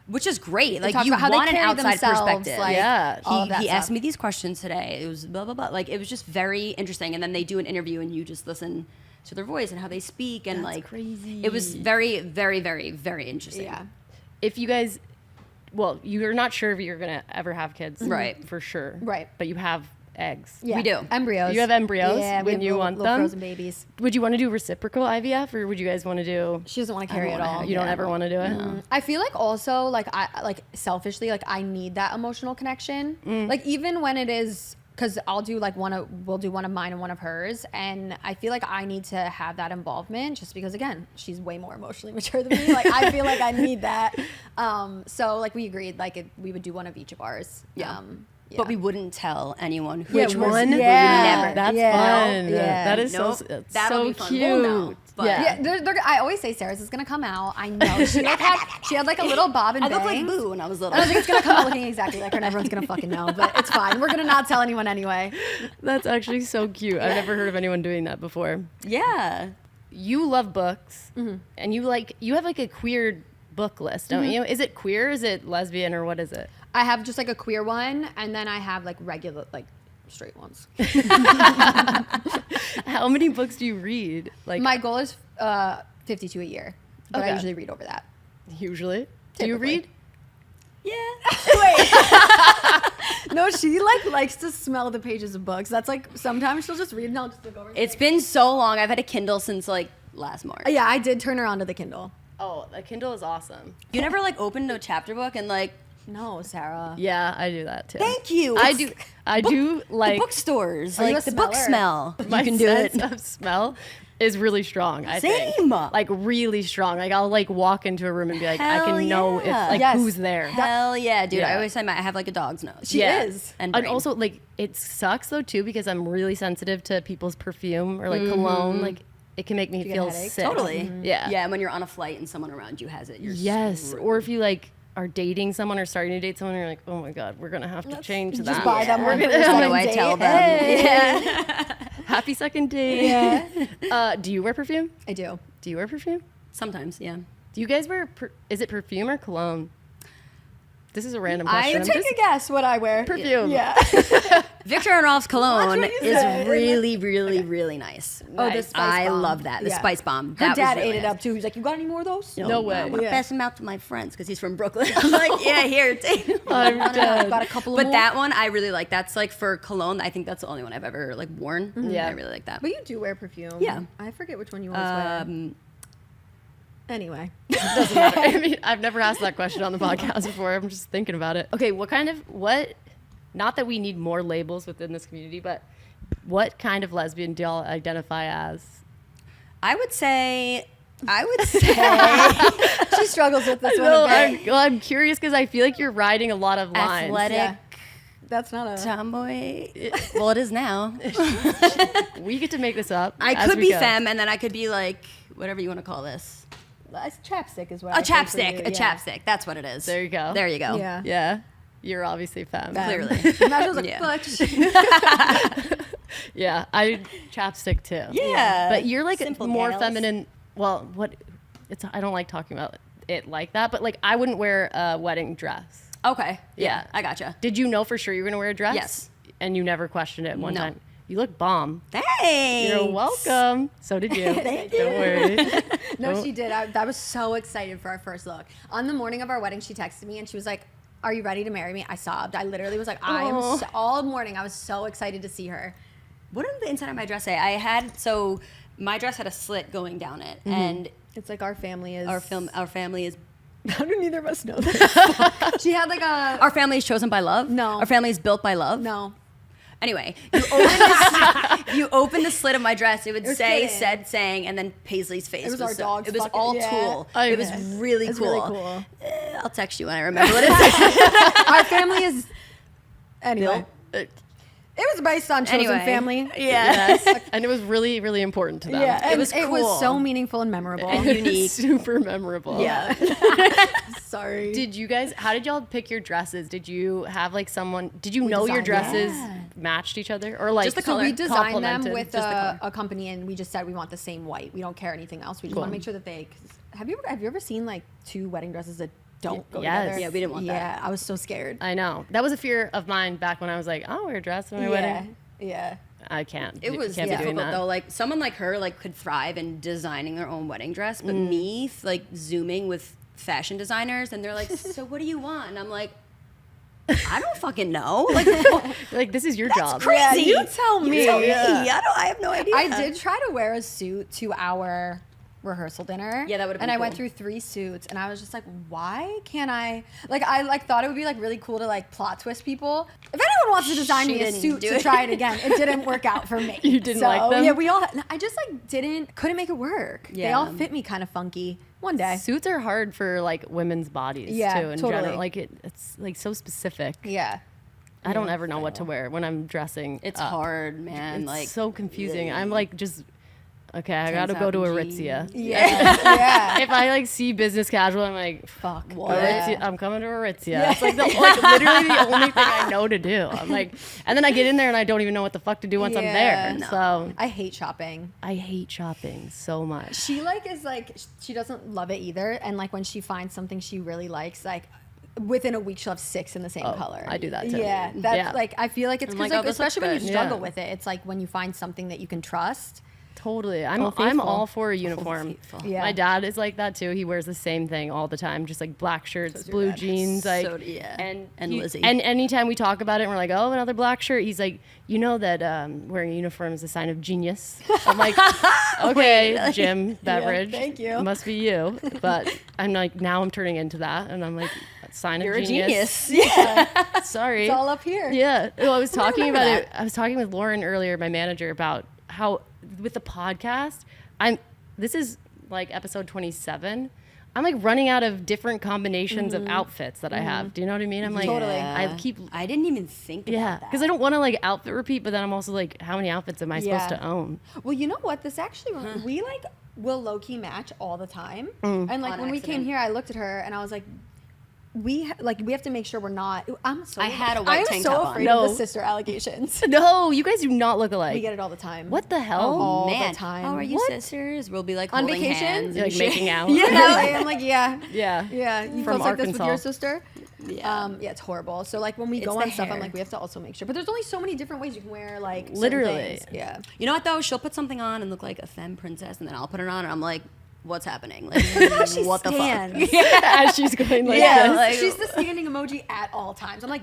C: which is great. Like
B: talk
C: you
B: about how they
C: want an
B: carry
C: outside
B: themselves,
C: perspective.
B: like,
A: Yeah.
B: all of that
C: He
B: stuff.
C: asked me these questions today. It was blah blah blah. Like it was just very interesting. And then they do an interview and you just listen to their voice and how they speak and
A: That's
C: like
A: crazy.
C: It was very very very very interesting.
B: Yeah.
A: If you guys, well, you're not sure if you're gonna ever have kids,
C: Right.
A: For sure,
B: Right.
A: But you have eggs.
B: Yeah.
C: We do.
B: Embryos.
A: You have embryos
B: Yeah, we
A: when
B: have
A: you
B: little,
A: want
B: little
A: them.
B: frozen babies.
A: Would you want to do reciprocal IVF, or would you guys want to do?
B: She doesn't want to carry it all.
A: You don't ever want to do it.
B: I feel like also like I like selfishly like I need that emotional connection. Like even when it is, because we'll do one of mine and one of hers, and I feel like I need to have that involvement just because again she's way more emotionally mature than me. Like I feel like I need that. So like we agreed like we would do one of each of ours.
C: Yeah.
B: Yeah.
C: But we wouldn't tell anyone who
A: Which one?
B: Yeah.
C: Never.
A: That's
B: Yeah.
A: fun.
B: Yeah.
A: That is
C: Nope.
A: so
C: That'll
A: so
C: be fun.
A: cute.
C: We'll know, but-
B: Yeah, I always say Sarah's is gonna come out. I know she had like a little bob and
C: I
B: bang.
C: looked like Boo when I was little.
B: I was like, it's gonna come out looking exactly like her, and everyone's gonna fucking know. But it's fine. We're gonna not tell anyone anyway.
A: That's actually so cute. I've never heard of anyone doing that before.
C: Yeah.
A: You love books, and you have like a queer book list, don't you? Is it queer? Is it lesbian, or what is it?
B: I have just like a queer one, and then I have like regular like straight ones.
A: How many books do you read? Like
B: My goal is 52 a year, but I
A: Okay.
B: usually read over that.
A: usually. Do you
B: Typically.
A: read?
C: Yeah.
B: No, she like likes to smell the pages of books. That's like sometimes she'll just read and I'll just look over.
C: It's been so long. I've had a Kindle since like last March.
B: Yeah, I did turn her on to the Kindle.
A: Oh, the Kindle is awesome.
C: You never like opened a chapter book and like,
B: No, Sarah.
A: Yeah, I do that too.
C: thank you.
A: I
C: It's
A: do. I do like
C: the bookstores,
B: Are you
C: like
B: a
C: the book
B: smeller?
C: smell.
A: my
C: You can do
A: sense
C: it.
A: of smell is really strong. I think.
C: Same.
A: Like really strong. Like I'll like walk into a room and be like, I
C: Hell
A: can know if
C: yeah.
A: like
B: Yes.
A: who's there.
C: Hell yeah, dude.
A: Yeah.
C: I always say I have like a dog's nose.
B: She is.
C: And
A: And
C: brain.
A: also like it sucks though too because I'm really sensitive to people's perfume or like cologne. Like it can make me
B: get
A: feel
B: headaches?
A: sick.
C: Totally.
A: Yeah.
C: Yeah. And when you're on a flight and someone around you has it, you're
A: Yes.
C: screwed.
A: Or if you like are dating someone or starting to date someone, you're like, oh my god, we're gonna have to change
B: just
A: that.
B: buy them one
A: We're
B: for
A: gonna
B: your
C: What
B: second
C: do I
B: date.
C: tell them?
B: Hey.
C: Yeah.
A: Happy second date. Do you wear perfume?
B: I do.
A: Do you wear perfume?
C: Sometimes, yeah.
A: Do you guys wear? Is it perfume or cologne? This is a random
B: I
A: question.
B: take a guess what I wear.
A: Perfume.
B: Yeah.
C: Victor and Rolf's cologne
B: Watch what you say.
C: is really, really, really nice.
B: Oh, the spice
C: I
B: bomb.
C: love that. The
B: Yeah.
C: spice bomb.
B: Her
C: That
B: dad
C: was really
B: ate it
C: nice.
B: up too. He's like, "You got any more of those?"
A: No way.
C: I'm gonna
B: Yeah.
C: pass them out to my friends because he's from Brooklyn. I'm like, yeah, here, take them.
A: I'm dead.
B: Got a couple of
C: But
B: more.
C: that one I really like. That's like for cologne. I think that's the only one I've ever like worn.
A: Yeah.
C: I really like that.
B: But you do wear perfume.
C: Yeah.
B: I forget which one you always wear. Anyway.
A: Doesn't matter. I mean, I've never asked that question on the podcast before. I'm just thinking about it. Okay, not that we need more labels within this community, but what kind of lesbian do y'all identify as?
C: I would say
B: She struggles with this
A: No,
B: one a bit.
A: I'm curious because I feel like you're riding a lot of lines.
C: athletic
B: Yeah. That's not a...
C: tomboy. Well, it is now.
A: We get to make this up.
C: I
A: as
C: could
A: we
C: be
A: go.
C: femme, and then I could be like whatever you want to call this.
B: Chapstick is what
C: A
B: I think for
C: chapstick.
B: you,
C: A
B: yeah.
C: chapstick. That's what it is.
A: There you go.
C: There you go.
B: Yeah.
A: Yeah, you're obviously femme.
C: Clearly.
B: Imagine like,
C: Yeah.
B: "Butch."
A: Yeah, I chapstick too.
C: Yeah.
A: but you're like
C: Simple
A: more
C: gals.
A: feminine. Well, I don't like talking about it like that, but like I wouldn't wear a wedding dress.
C: Okay.
A: Yeah.
C: I gotcha.
A: Did you know for sure you were gonna wear a dress?
C: Yes.
A: And you never questioned it one
C: No.
A: time. You look bomb.
C: Thanks.
A: You're welcome. So did you.
C: Thank
A: Don't worry.
B: No,
A: Don't-
B: she did. I was so excited for our first look. On the morning of our wedding, she texted me and she was like, "Are you ready to marry me?" I sobbed. I literally was like, all morning, I was so excited to see her.
C: What did the inside of my dress say? My dress had a slit going down it, and
B: It's like our family is...
C: our family is
B: How do neither of us know that? She had like a...
C: our family is chosen by love.
B: No.
C: Our family is built by love.
B: No.
C: Anyway, you open the slit of my dress. It would
B: was
C: say,
B: fitting.
C: said, saying, and then Paisley's face.
B: It was our dog's
C: It was
B: fucking-
C: all
B: yeah.
C: tulle.
A: I
C: It was
A: bet.
C: really
B: It's
C: cool.
B: really cool.
C: I'll text you when I remember what it says.
B: Our family is... Anyway.
C: Built.
B: It was based on chosen
C: Anyway.
B: family.
C: Yeah.
A: Yes. And it was really, really important to them.
B: Yeah, and
C: It was cool.
B: so meaningful and memorable.
C: And unique.
A: Super memorable.
C: Yeah.
B: Sorry.
A: How did y'all pick your dresses? Did you have like did you know your
B: designed
A: dresses
C: them.
A: matched each other? Or like,
C: Just the
B: So
C: color.
B: we designed them
A: complemented?
B: with
C: Just the color.
B: a company, and we just said we want the same white. We don't care anything else. We just
A: Cool.
B: want to make sure that they. 'Cause have you ever seen like two wedding dresses that don't go
A: Yes.
B: together?
C: Yeah, we didn't want that.
B: Yeah, I was so scared.
A: I know. That was a fear of mine back when I was like, I'll wear a dress for my wedding.
B: Yeah.
A: I can't.
C: It was
A: can't be doing
C: difficult
A: that.
C: though. Like someone like her like could thrive in designing their own wedding dress, but me like zooming with fashion designers and they're like, "So what do you want?" And I'm like, "I don't fucking know." Like,
A: Like, this is your job.
C: crazy.
B: you tell me.
C: You tell me.
B: Yeah.
C: I have no idea.
B: I did try to wear a suit to our rehearsal dinner.
C: Yeah, that would've been
B: And I
C: cool.
B: went through 3 suits, and I was just like, why can't I? Like, I like thought it would be like really cool to like plot twist people. If anyone wants to design
C: She
B: me a
C: didn't
B: suit
C: do
B: to
C: it.
B: try it again, it didn't work out for me.
A: You didn't like them?
B: Yeah, we all. I just like couldn't make it work. They all
C: Yeah.
B: fit me kind of funky. One day.
A: Suits are hard for like women's bodies
B: Yeah,
A: too in
B: totally.
A: general. Like it's like so specific.
B: Yeah.
A: I don't ever know what to wear when I'm dressing.
C: It's
A: up.
C: hard, man.
A: It's
C: like
A: so confusing. I'm like just okay. I gotta go to
C: 10,000
A: Aritzia.
B: Yeah. Yeah.
A: If I like see business casual, I'm like, fuck,
B: What?
A: Aritzia, I'm coming to Aritzia. It's like literally the only thing I know to do. I'm like, and then I get in there and I don't even know what the fuck to do once I'm
B: Yeah.
A: there.
B: No.
A: So
B: I hate shopping.
A: I hate shopping so much.
B: She is she doesn't love it either, and like when she finds something she really likes, like within a week she'll have 6 in the same color.
A: I do that too.
B: Yeah, that's
A: Yeah.
B: like I feel like it's
C: I'm
B: because
C: like, oh, this looks
B: especially when you
C: good.
B: struggle
A: Yeah.
B: with it, it's like when you find something that you can trust.
A: Totally. I'm
B: faithful.
A: all for a uniform.
C: faithful.
B: Yeah.
A: My dad is like that too. He wears the same thing all the time, just like black shirts,
B: your
A: blue
B: dad.
A: jeans, like
C: yeah.
A: and
C: And Lizzie.
A: And anytime we talk about it, and we're like, oh, another black shirt. He's like, you know that wearing a uniform is a sign of genius. I'm like, okay, Jim Beveridge,
B: thank you.
A: Must be you. But I'm like, now I'm turning into that, and I'm like, sign
C: You're
A: of
C: a
A: genius.
C: genius. Yeah.
A: Sorry.
B: It's all up here.
A: Yeah. Well, I was talking
C: remember
A: about
C: that.
A: it. I was talking with Lauren earlier, my manager, about how with the podcast, this is like episode 27. I'm like running out of different combinations of outfits that I have. Do you know what I mean? I'm like,
B: Totally.
A: I keep,
C: I didn't even think about
A: yeah,
C: that.
A: because I don't want to like outfit repeat, but then I'm also like, how many outfits am I supposed
B: Yeah.
A: to own?
B: Well, you know what? This actually we like will low key match all the time. And like
C: On
B: when we came
C: accident.
B: here, I looked at her and I was like, we have to make sure we're not.
C: I had a white
B: I'm
C: tank
B: so
C: top on.
B: afraid
A: No.
B: of the sister allegations.
A: No, you guys do not look alike.
B: We get it all the time.
A: What the hell?
B: all the
C: Man,
B: time.
C: how are you
A: What?
C: sisters? We'll be like
B: On
C: holding
B: vacation?
C: hands
A: You're
C: and
A: like
C: shit.
A: making out.
B: Yeah, I'm like, yeah.
A: Yeah.
B: Yeah, you
A: From
B: close like this with
A: Arkansas.
B: your sister?
C: Yeah.
B: Yeah, it's horrible. So like when we go
C: the
B: on stuff, I'm
C: hair.
B: like, we have to also make sure. But there's only so many different ways you can wear like certain
A: Literally.
B: things. Yeah.
C: You know what though? She'll put something on and look like a femme princess, and then I'll put it on, and I'm like, what's happening? Like,
B: She
C: what the fuck?
B: stands.
A: As she's going like
C: Yeah,
A: this.
C: like-
B: She's the standing emoji at all times. I'm like,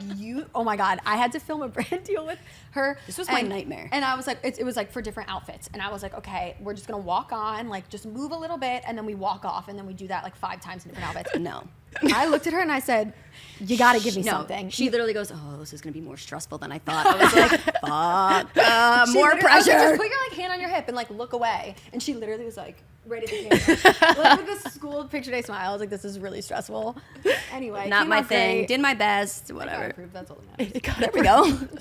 B: oh my God. I had to film a brand deal with her.
C: This was my nightmare.
B: And I was like, it was like for different outfits. And I was like, okay, we're just going to walk on, like just move a little bit. And then we walk off. And then we do that like 5 times in different outfits.
C: No.
B: I looked at her and I said, you got to give me
C: No,
B: something.
C: she literally goes, "Oh, this is gonna be more stressful than I thought." I was like, "Fuck,
B: She
C: more
B: literally- I was like,
C: pressure."
B: just put your like hand on your hip and like look away. And she literally was like, right at the camera. Like with this school picture day smile. I was like, this is really stressful. Anyway,
C: Not
B: came
C: my
B: out
C: thing.
B: great.
C: Did my best.
B: I got
C: Whatever.
B: approved, that's all that matters.
C: There we go.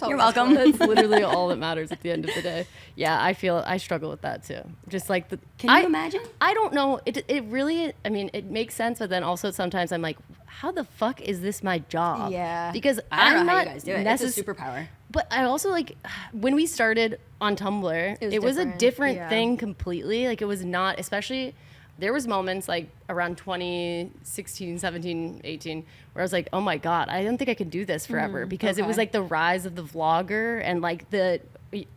B: all
C: You're
B: that's
C: welcome.
A: That's literally all that matters at the end of the day. Yeah, I struggle with that too. Just like the.
C: Can you imagine?
A: I don't know. It really. I mean, it makes sense, but then also sometimes I'm like, how the fuck is this my job?
B: Yeah.
A: Because
C: I don't
A: I'm
C: know how
A: not
C: you guys do it. It's a superpower.
A: But I also like when we started on Tumblr,
B: It was
A: it was a
B: different.
A: different
B: Yeah.
A: thing completely. Like it was not, especially there was moments like around 2016, 17, 18 where I was like, oh my God, I don't think I can do this forever because it was
B: okay.
A: like the rise of the vlogger and like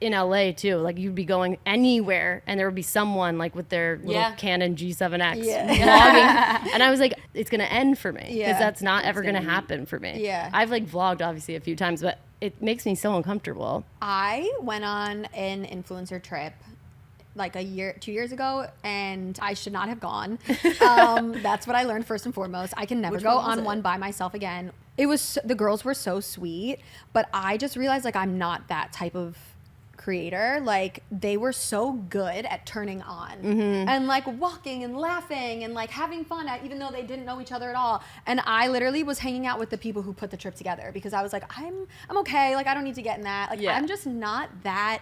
A: in LA too, like you'd be going anywhere and there would be someone like with their little
C: Yeah.
A: Canon G7X
B: Yeah.
A: vlogging. And I was like, it's going to end for me because
B: Yeah.
A: that's not ever going to
C: gonna-
A: happen for me.
B: Yeah.
A: I've like vlogged obviously a few times, but it makes me so uncomfortable.
B: I went on an influencer trip like 2 years ago, and I should not have gone. That's what I learned first and foremost. I can never
C: Which
B: go
C: one was
B: on
C: it?
B: one by myself again. It was the girls were so sweet, but I just realized like I'm not that type of creator. Like they were so good at turning on and like walking and laughing and like having fun even though they didn't know each other at all. And I literally was hanging out with the people who put the trip together because I was like, I'm okay. Like I don't need to get in that. Like
A: Yeah.
B: I'm just not that.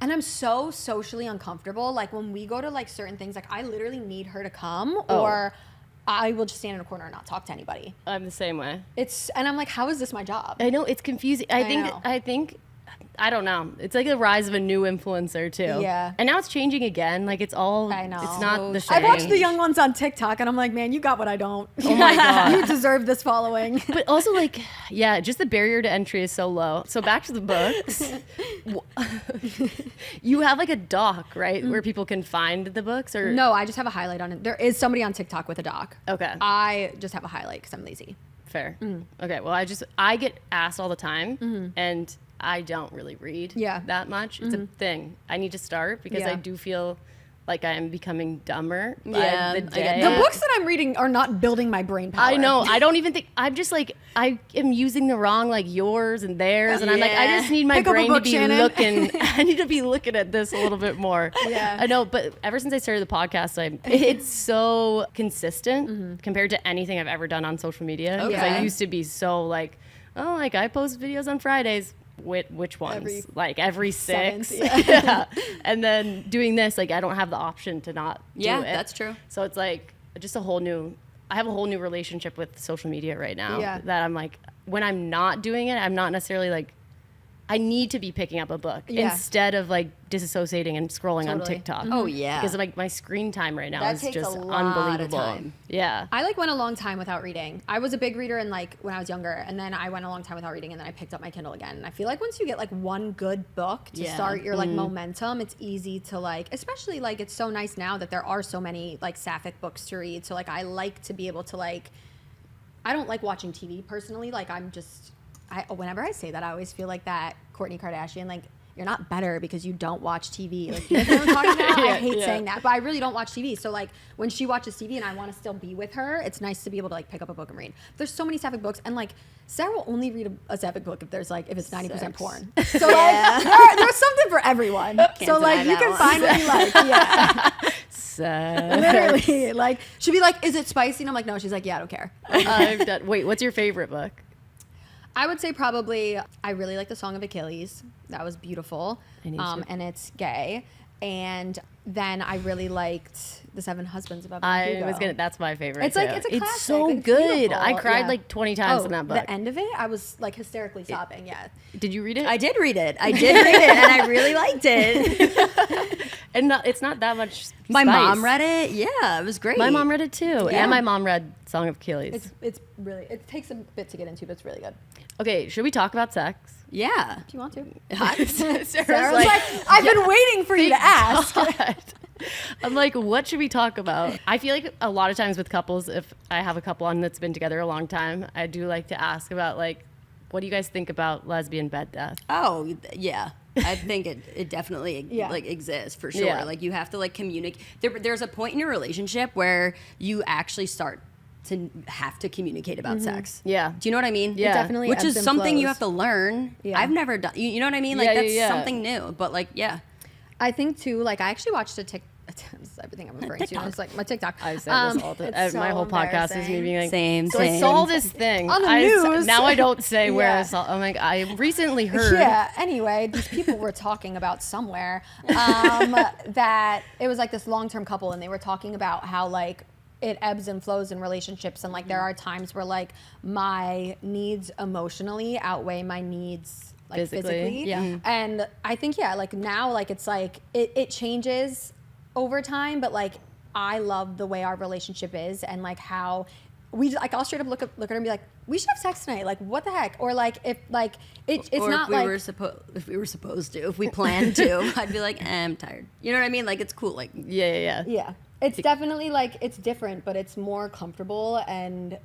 B: And I'm so socially uncomfortable. Like when we go to like certain things, like I literally need her to come or I will just stand in a corner and not talk to anybody.
A: I'm the same way.
B: And I'm like, how is this my job?
A: I know it's confusing.
B: know.
A: I don't know. It's like the rise of a new influencer too.
B: Yeah.
A: And now it's changing again. Like it's all.
B: I know.
A: It's not
C: So
A: the
B: I
A: same.
B: watch the young ones on TikTok and I'm like, man, you got what I don't.
A: Oh my God.
B: You deserve this following.
A: But also like, yeah, just the barrier to entry is so low. So back to the books. You have like a doc, right, where people can find the books or
B: No, I just have a highlight on it. There is somebody on TikTok with a doc.
A: Okay.
B: I just have a highlight because I'm lazy.
A: Fair. Okay. Well, I get asked all the time, and I don't really read
B: Yeah.
A: that much. It's a thing. I need to start because
B: Yeah.
A: I do feel like I am becoming dumber by
C: Yeah,
A: the
C: I get
A: day.
C: that.
B: The books that I'm reading are not building my brain power.
A: I know. I don't even think. I'm just like I am using the wrong like yours and theirs, and I'm like I
C: Yeah.
A: just need my
B: Pick up a
A: brain to
B: book,
A: be
B: Shannon.
A: looking. I need to be looking at this a little bit more.
B: Yeah.
A: I know. But ever since I started the podcast, it's so consistent compared to anything I've ever done on social media. Because I
B: Okay.
A: used to be so like, oh, like I post videos on Fridays. Which ones? Every 6.
B: seventh,
A: Yeah. And then doing this, like I don't have the option to not do
C: Yeah,
A: it.
C: that's true.
A: So it's like just I have a whole new relationship with social media right now
B: Yeah.
A: that I'm like, when I'm not doing it, I'm not necessarily like, I need to be picking up a book
B: Yeah.
A: instead of like disassociating and scrolling on
B: Totally.
A: TikTok.
C: Oh, yeah.
A: Because like my screen time right now
C: That
A: is
C: takes
A: just
C: a lot of
A: unbelievable.
C: time.
A: Yeah.
B: I like went a long time without reading. I was a big reader when I was younger, and then I went a long time without reading, and then I picked up my Kindle again. And I feel like once you get like one good book to
C: Yeah.
B: start your like momentum, it's easy to like, especially like it's so nice now that there are so many like sapphic books to read. So like I like to be able to like, I don't like watching TV personally. Like whenever I say that, I always feel like that Kourtney Kardashian, like you're not better because you don't watch TV. Like, you know what I'm talking about? I hate saying that, but I really don't watch TV. So like when she watches TV and I want to still be with her, it's nice to be able to like pick up a book and read. There's so many sapphic books, and like Sarah will only read a sapphic book if it's 90%
A: Sex.
B: porn. So like there's something for everyone. So like
C: deny
B: you can
C: that
B: find what you like. Yeah,
A: So
B: literally. Like she'd be like, "Is it spicy?" And I'm like, "No." She's like, "Yeah, I don't care."
A: I've done. Wait, what's your favorite book?
B: I would say probably I really like the Song of Achilles. That was beautiful.
A: I need to.
B: And it's gay. And then I really liked The Seven Husbands of Evelyn
A: I
B: Hugo.
A: was gonna. That's my favorite.
B: It's like
A: too.
B: it's a classic.
A: so
B: It's
A: good.
B: beautiful.
A: I cried
B: Yeah.
A: like 20 times in that book.
B: The end of it, I was like hysterically sobbing. Yeah.
A: Did you read it?
C: I did read it. And I really liked it.
A: And it's not that much
C: My
A: spice.
C: mom read it. Yeah, it was great.
A: My mom read it too.
B: Yeah.
A: And my mom read Song of Achilles.
B: It's really, it takes a bit to get into, but it's really good.
A: Okay, should we talk about sex?
C: Yeah.
B: If you want to.
A: Sarah's
B: like, I've been waiting for you to ask.
A: God. I'm like, what should we talk about? I feel like a lot of times with couples, if I have a couple on that's been together a long time, I do like to ask about like, what do you guys think about lesbian bed death?
C: Oh, yeah. I think it definitely
B: Yeah.
C: like exists for sure.
A: Yeah.
C: Like you have to like communicate. There's a point in your relationship where you actually start to have to communicate about sex.
A: Yeah.
C: Do you know what I mean?
A: Yeah.
B: definitely
C: Which
B: ebbs
C: is
B: and
C: something you
B: flows.
C: have to learn.
B: Yeah.
C: I've never done. You know what I mean? Like
A: Yeah,
C: that's
A: yeah.
C: something new. But like, yeah.
B: I think too, like I actually watched this is everything I'm referring to.
C: TikTok.
B: It's like my TikTok.
A: I say this all the
B: it's
A: my
B: so
A: whole podcast is me being like,
C: Same.
A: so I saw this thing
B: On the news.
A: Now I don't say where I
B: Yeah.
A: saw. I'm like, I recently heard.
B: Yeah. Anyway, these people were talking about somewhere that it was like this long-term couple, and they were talking about how like it ebbs and flows in relationships, and like there are times where like my needs emotionally outweigh my needs like physically.
A: Yeah.
B: And I think like now like it's like it changes over time, but like I love the way our relationship is, and like how we like I'll straight up look at her and be like, we should have sex tonight. Like what the heck? Or like if like it's
C: or
B: not
C: if
B: like
C: if we were supposed to, if we planned to, I'd be like, I'm tired. You know what I mean? Like it's cool. Like
A: Yeah.
B: yeah. It's definitely like it's different, but it's more comfortable, and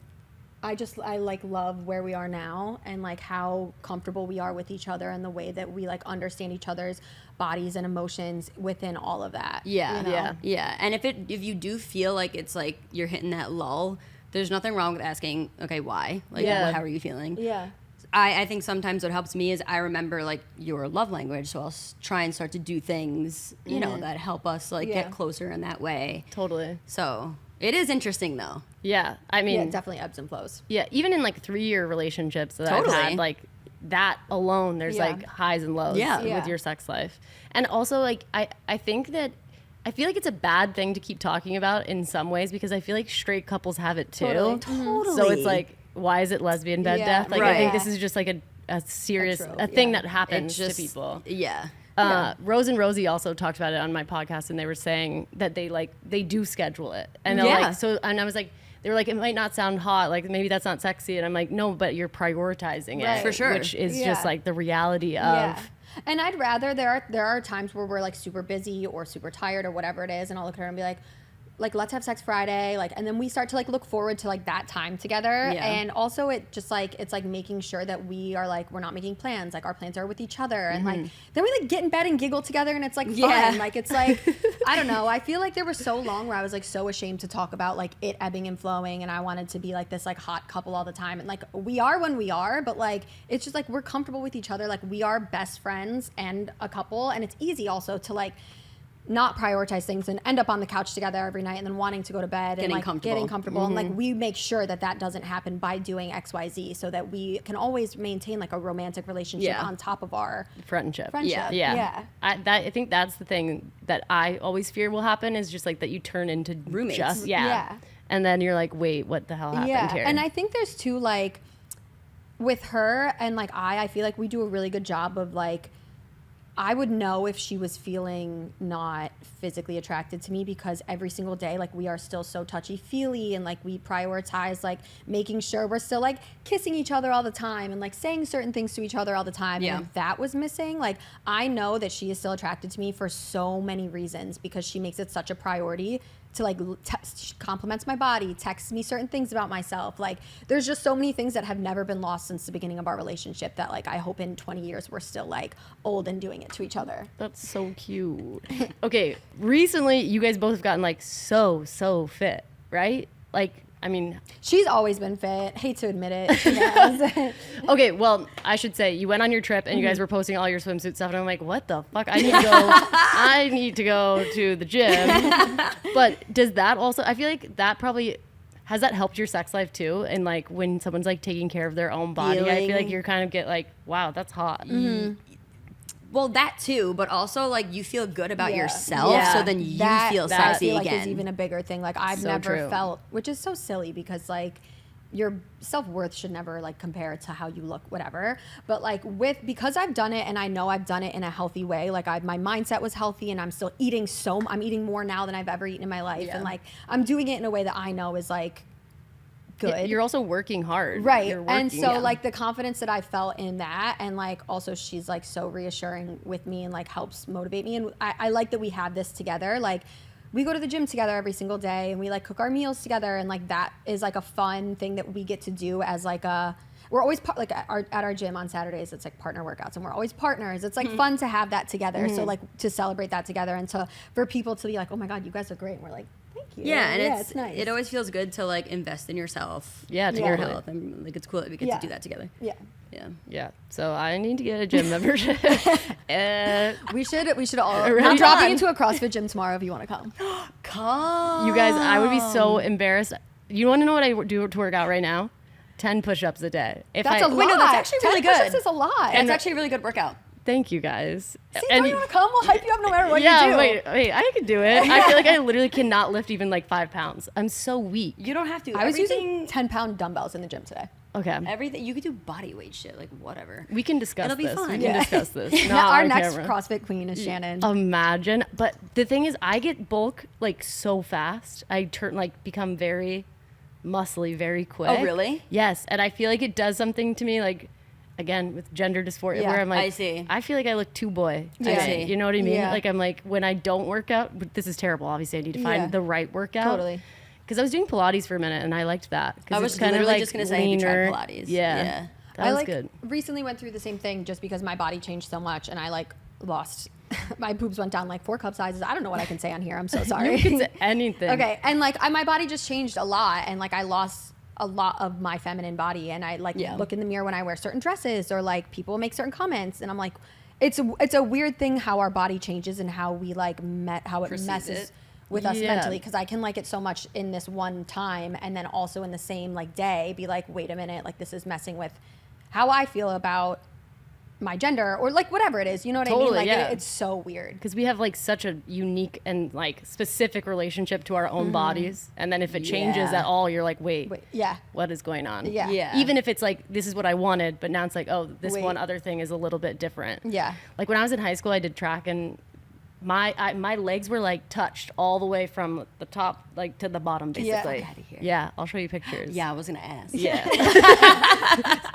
B: I like love where we are now, and like how comfortable we are with each other, and the way that we like understand each other's bodies and emotions within all of that.
C: Yeah,
B: you know?
A: Yeah.
C: yeah. And if you do feel like it's like you're hitting that lull, there's nothing wrong with asking, okay, why? Like,
A: Yeah.
C: how are you feeling?
B: Yeah.
C: I think sometimes what helps me is I remember like your love language, so I'll try and start to do things, you know, that help us like
B: Yeah.
C: get closer in that way.
A: Totally.
C: So it is interesting though.
A: Yeah. I
B: Yeah,
A: mean,
B: it definitely ebbs and flows.
A: yeah. Even in like 3-year relationships that I've
C: Totally.
A: had, like that alone, there's
B: Yeah.
A: like highs and lows
C: Yeah.
A: with
B: Yeah.
A: your sex life. And also like I think that I feel like it's a bad thing to keep talking about in some ways, because I feel like straight couples have it too.
B: Totally.
C: Totally.
A: So it's like, why is it lesbian bed
B: Yeah.
A: death? Like I think
C: Right.
A: this is just like a serious
B: trope,
A: a thing
B: yeah.
A: that happens
C: It's just
A: to people.
C: Yeah.
A: Rose and Rosie also talked about it on my podcast, and they were saying that they do schedule it, and they're
C: Yeah.
A: like, so, and I was like, they were like, it might not sound hot, like maybe that's not sexy, and I'm like, no, but you're prioritizing it,
B: Right.
C: For sure.
A: which is
B: Yeah.
A: just like the reality of,
B: Yeah. And I'd rather there are times where we're like super busy or super tired or whatever it is, and I'll look at her and be like let's have sex Friday, like, and then we start to like look forward to like that time together.
C: Yeah.
B: And also it just like it's like making sure that we are like we're not making plans, like our plans are with each other, and like then we like get in bed and giggle together, and it's like fun.
C: Yeah.
B: Like it's like I don't know, I feel like there was so long where I was like so ashamed to talk about like it ebbing and flowing, and I wanted to be like this like hot couple all the time, and like we are when we are, but like it's just like we're comfortable with each other, like we are best friends and a couple, and it's easy also to like not prioritize things and end up on the couch together every night, and then wanting to go to bed and
C: Getting
B: like
C: comfortable.
B: getting comfortable, and like we make sure that that doesn't happen by doing XYZ, so that we can always maintain like a romantic relationship
C: Yeah.
B: on top of our
A: friendship.
B: friendship.
A: Yeah. I think that's the thing that I always fear will happen, is just like that you turn into
C: Roommates.
A: just,
B: Yeah.
A: and then you're like, wait, what the hell happened here?
B: And I think there's two, like with her and like I feel like we do a really good job of like I would know if she was feeling not physically attracted to me, because every single day, like we are still so touchy-feely, and like we prioritize like making sure we're still like kissing each other all the time and like saying certain things to each other all the time.
C: Yeah.
B: And if that was missing, like I know that she is still attracted to me for so many reasons, because she makes it such a priority to like she compliments my body, texts me certain things about myself. Like there's just so many things that have never been lost since the beginning of our relationship, that like I hope in 20 years we're still like old and doing it to each other.
A: That's so cute. Okay, recently you guys both have gotten like so fit, right? Like, I mean,
B: She's always been fit. Hate to admit it. She has.
A: okay, well, I should say you went on your trip and you guys were posting all your swimsuit stuff, and I'm like, what the fuck? I need to go. I need to go to the gym. But does that also? I feel like that probably has that helped your sex life too. And like when someone's like taking care of their own body, I feel like
C: Feeling-
A: you're kind of get like, wow, that's hot.
C: Well, that too, but also like you feel good about
B: Yeah.
C: yourself,
A: Yeah.
C: so then you
B: That
C: feel
B: I
C: sexy
B: feel like
C: again.
B: is even a bigger thing. Like I've
A: So
B: never
A: true.
B: felt, which is so silly, because like your self-worth should never like compare to how you look, whatever. But like because I've done it and I know I've done it in a healthy way, like my mindset was healthy and I'm still eating I'm eating more now than I've ever eaten in my life. And like, I'm doing it in a way that I know is like good.
A: You're also working hard.
B: Right.
A: You're working,
B: and so like the confidence that I felt in that, and like also she's like so reassuring with me and like helps motivate me. And I like that we have this together. Like, we go to the gym together every single day and we like cook our meals together, and like that is like a fun thing that we get to do as like we're always like at our gym on Saturdays, it's like partner workouts and we're always partners. It's like fun to have that together. So like to celebrate that together and for people to be like, oh my God, you guys are great. And we're like, thank you.
C: Yeah, and
B: it's nice.
C: It always feels good to like invest in yourself.
A: Yeah,
C: to your
A: totally.
C: health. And like it's cool that we get to do that together.
B: Yeah.
C: Yeah.
A: Yeah. So I need to get a gym membership.
B: We should all.
A: Right
B: I'm dropping
C: on.
B: into a CrossFit gym tomorrow if you want to come.
C: Come.
A: You guys, I would be so embarrassed. You want to know what I do to work out right now? 10 push-ups a day.
B: That's a lot.
C: Wait, no, that's actually
B: 10
C: really good.
B: push-ups is a lot.
C: That's actually a really good workout.
A: Thank you guys.
B: See, don't you want to come? We'll hype you up no matter what you do.
A: Wait, I can do it. I feel like I literally cannot lift even like 5 pounds. I'm so weak.
C: You don't have to.
B: I was using 10-pound dumbbells in the gym today.
A: Okay.
C: everything. You could do body weight shit, like whatever.
A: We can discuss
C: It'll be
A: this.
C: fun.
A: We can
B: Yeah.
A: discuss this.
B: Now, our
A: on
B: next
A: camera.
B: CrossFit queen is Shannon.
A: Imagine. But the thing is, I get bulk like so fast. I become very muscly very quick.
C: Oh, really?
A: Yes. And I feel like it does something to me, like, again, with gender dysphoria,
B: Yeah,
A: where I'm like,
C: I see.
A: I feel like I look too boy.
B: Yeah.
C: I see.
A: You know what I mean?
B: Yeah.
A: Like, I'm like, when I don't work out, but this is terrible. Obviously, I need to find
B: Yeah.
A: the right workout.
B: Totally.
A: Because I was doing Pilates for a minute and I liked that. 'Cause
C: I was
A: it's kind of
C: literally
A: like
C: just gonna say, have you tried
A: leaner.
C: Pilates?
A: Yeah.
C: Yeah.
A: That
B: I
A: was
B: like
A: good.
B: recently went through the same thing just because my body changed so much and I like lost my boobs went down like 4 cup sizes. I don't know what I can say on here. I'm so sorry.
A: You can say anything.
B: Okay, and like my body just changed a lot, and like I lost a lot of my feminine body, and I like
C: Yeah.
B: look in the mirror when I wear certain dresses, or like people make certain comments, and I'm like, it's a weird thing how our body changes and how we like how it
C: Perceive
B: messes
C: it.
B: with us
A: Yeah.
B: mentally, because I can like it so much in this one time, and then also in the same like day be like, wait a minute, like this is messing with how I feel about my gender, or like whatever it is, you know what I mean?
A: Totally,
B: Like
A: yeah.
B: it's so weird.
A: Because we have like such a unique and like specific relationship to our own bodies. And then if it changes
C: Yeah.
A: at all, you're like, wait,
B: Yeah.
A: what is going on?
B: Yeah.
C: Yeah.
A: Even if it's like, this is what I wanted, but now it's like, oh, this
B: Wait.
A: one other thing is a little bit different.
B: Yeah.
A: Like when I was in high school, I did track, and my legs were like touched all the way from the top like to the bottom,
B: Yeah.
A: basically.
C: Get outta here.
A: Yeah, I'll show you pictures.
C: Yeah, I was gonna ask.
A: Yeah.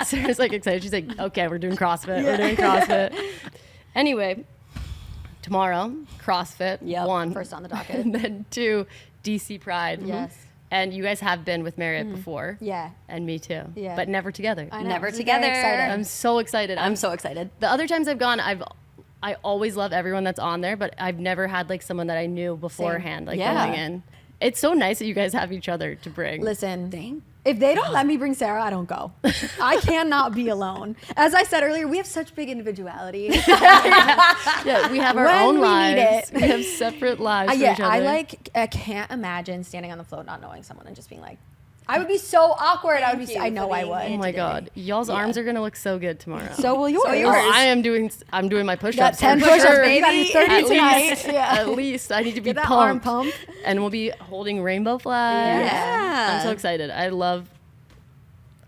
A: Sarah's like excited. She's like, okay, we're doing CrossFit. We're doing CrossFit. Anyway, tomorrow, CrossFit.
C: Yep.
A: 1.
B: First on the docket.
A: And then 2, DC Pride.
B: Yes.
A: And you guys have been with Marriott before.
B: Yeah.
A: And me too.
B: Yeah.
A: But never together.
B: I know.
C: Never
B: This is
C: together.
B: very exciting.
A: I'm so excited.
C: I'm so excited.
A: The other times I've gone, I always love everyone that's on there, but I've never had like someone that I knew beforehand, like
C: Yeah.
A: going in. It's so nice that you guys have each other to bring.
B: Listen,
C: Dang.
B: if they don't let me bring Sarah, I don't go. I cannot be alone. As I said earlier, we have such big individuality.
A: Yeah, we have our
B: When
A: own
B: we need
A: lives.
B: it.
A: We have separate lives for
B: Yeah,
A: each other.
B: I can't imagine standing on the float not knowing someone and just being like, I would be so awkward. I would be.
C: you
B: I know
C: for
B: I
C: being
B: would.
A: Oh
C: here.
A: my
C: today.
A: god, y'all's arms are gonna look so good tomorrow.
B: So will yours.
A: I'm doing my
B: Got
A: push-ups.
B: 10
A: for
B: push-ups,
A: sure.
B: baby. You gotta do 30
A: At
B: tonight.
A: least,
B: Yeah.
A: at least I need to be
B: Get that
A: pumped.
B: arm pump.
A: And we'll be holding rainbow flags.
C: Yeah.
A: I'm so excited. I love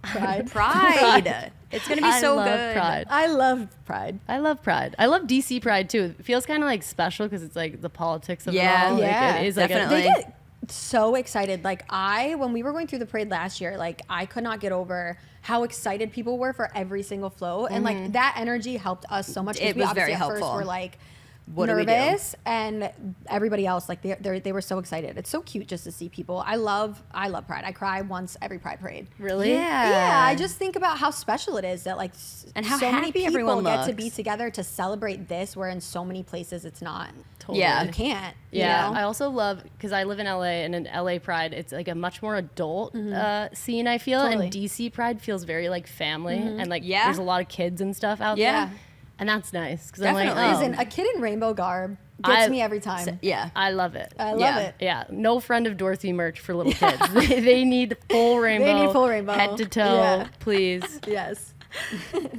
B: Pride.
C: Pride. It's gonna be
A: I
C: so
A: love
C: good.
A: Pride.
B: I love Pride.
A: I love Pride. I love DC Pride too. It feels kind of like special because it's like the politics of
C: Yeah.
A: it all. Like,
B: Yeah,
A: it is like
C: definitely.
B: They get so excited. Like when we were going through the parade last year, like I could not get over how excited people were for every single float, and like that energy helped us so much. 'cause
C: It
B: we
C: was
B: obviously
C: very
B: at first
C: helpful.
B: were like
C: What do we do?
B: nervous, and everybody else like they were so excited. It's so cute just to see people. I love Pride. I cry once every Pride parade.
A: Really?
B: Yeah, I just think about how special it is that like
C: And how
B: so many
C: happy
B: people
C: everyone
B: get to
C: looks.
B: be together to celebrate this, where in so many places it's not.
A: Totally.
C: Yeah.
B: You can't.
A: Yeah,
B: You know?
A: I also love because I live in LA, and in LA Pride, it's like a much more adult scene. I feel,
B: Totally.
A: and DC Pride feels very like family, and like
C: Yeah.
A: there's a lot of kids and stuff out
C: Yeah.
A: there, and that's nice because I'm like,
C: Definitely.
A: oh,
B: Listen, a kid in rainbow garb gets
A: I-
B: me every time.
C: Yeah.
A: I love it.
B: I love
C: Yeah.
B: it.
A: Yeah, no Friend of Dorothy merch for little kids. They need full rainbow.
B: full rainbow.
A: head to toe,
B: Yeah.
A: please.
B: Yes.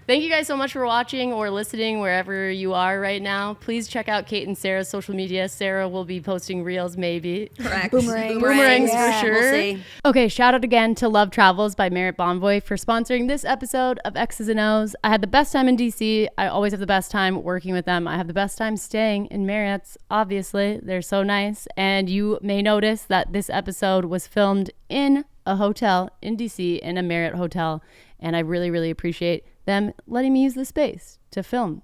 A: Thank you guys so much for watching or listening wherever you are right now. Please check out Kate and Sarah's social media. Sarah will be posting reels maybe.
C: Correct.
A: Boomerangs for sure.
C: We'll see.
A: Okay, shout out again to Love Travels by Merritt Bonvoy for sponsoring this episode of X's and O's. I had the best time in DC. I always have the best time working with them. I have the best time staying in Marriott's. Obviously, they're so nice. And you may notice that this episode was filmed in a hotel in DC, in a Marriott hotel. And I really, really appreciate them letting me use the space to film,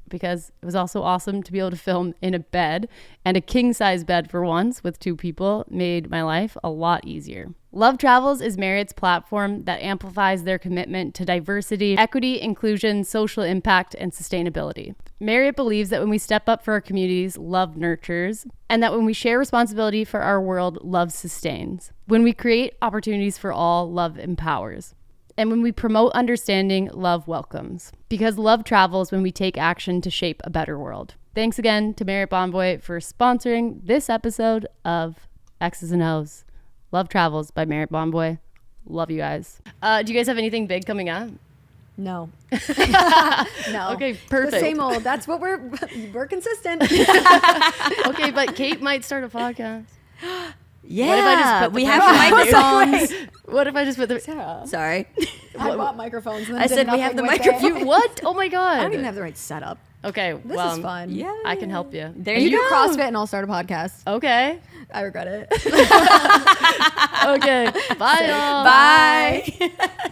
A: because it was also awesome to be able to film in a bed, and a king size bed for once with 2 people made my life a lot easier. Love Travels is Marriott's platform that amplifies their commitment to diversity, equity, inclusion, social impact, and sustainability. Marriott believes that when we step up for our communities, love nurtures, and that when we share responsibility for our world, love sustains. When we create opportunities for all, love empowers. And when we promote understanding, love welcomes. Because love travels when we take action to shape a better world. Thanks again to Merritt Bonvoy for sponsoring this episode of X's and O's. Love Travels by Merritt Bonvoy. Love you guys. Do you guys have anything big coming up?
B: No. No.
A: Okay, perfect.
B: The same old. That's what we're consistent.
A: Okay, but Kate might start a podcast.
C: Yeah,
A: What if I just put the
C: we have
A: pressure on
C: microphones.
A: What if I just put the...
B: Sarah,
C: Sorry.
B: I bought microphones. And then
C: I
B: did
C: said we have
B: nothing
C: the
B: with it.
C: microphone.
A: You what? Oh my God.
B: I don't even have the right setup.
A: Okay,
B: This
A: well,
B: is fun.
C: Yeah.
A: I can help you.
C: There
B: You
C: you
B: do
C: go.
B: CrossFit and I'll start a podcast.
A: Okay.
B: I regret it.
A: Okay. Bye, y'all.
C: Bye.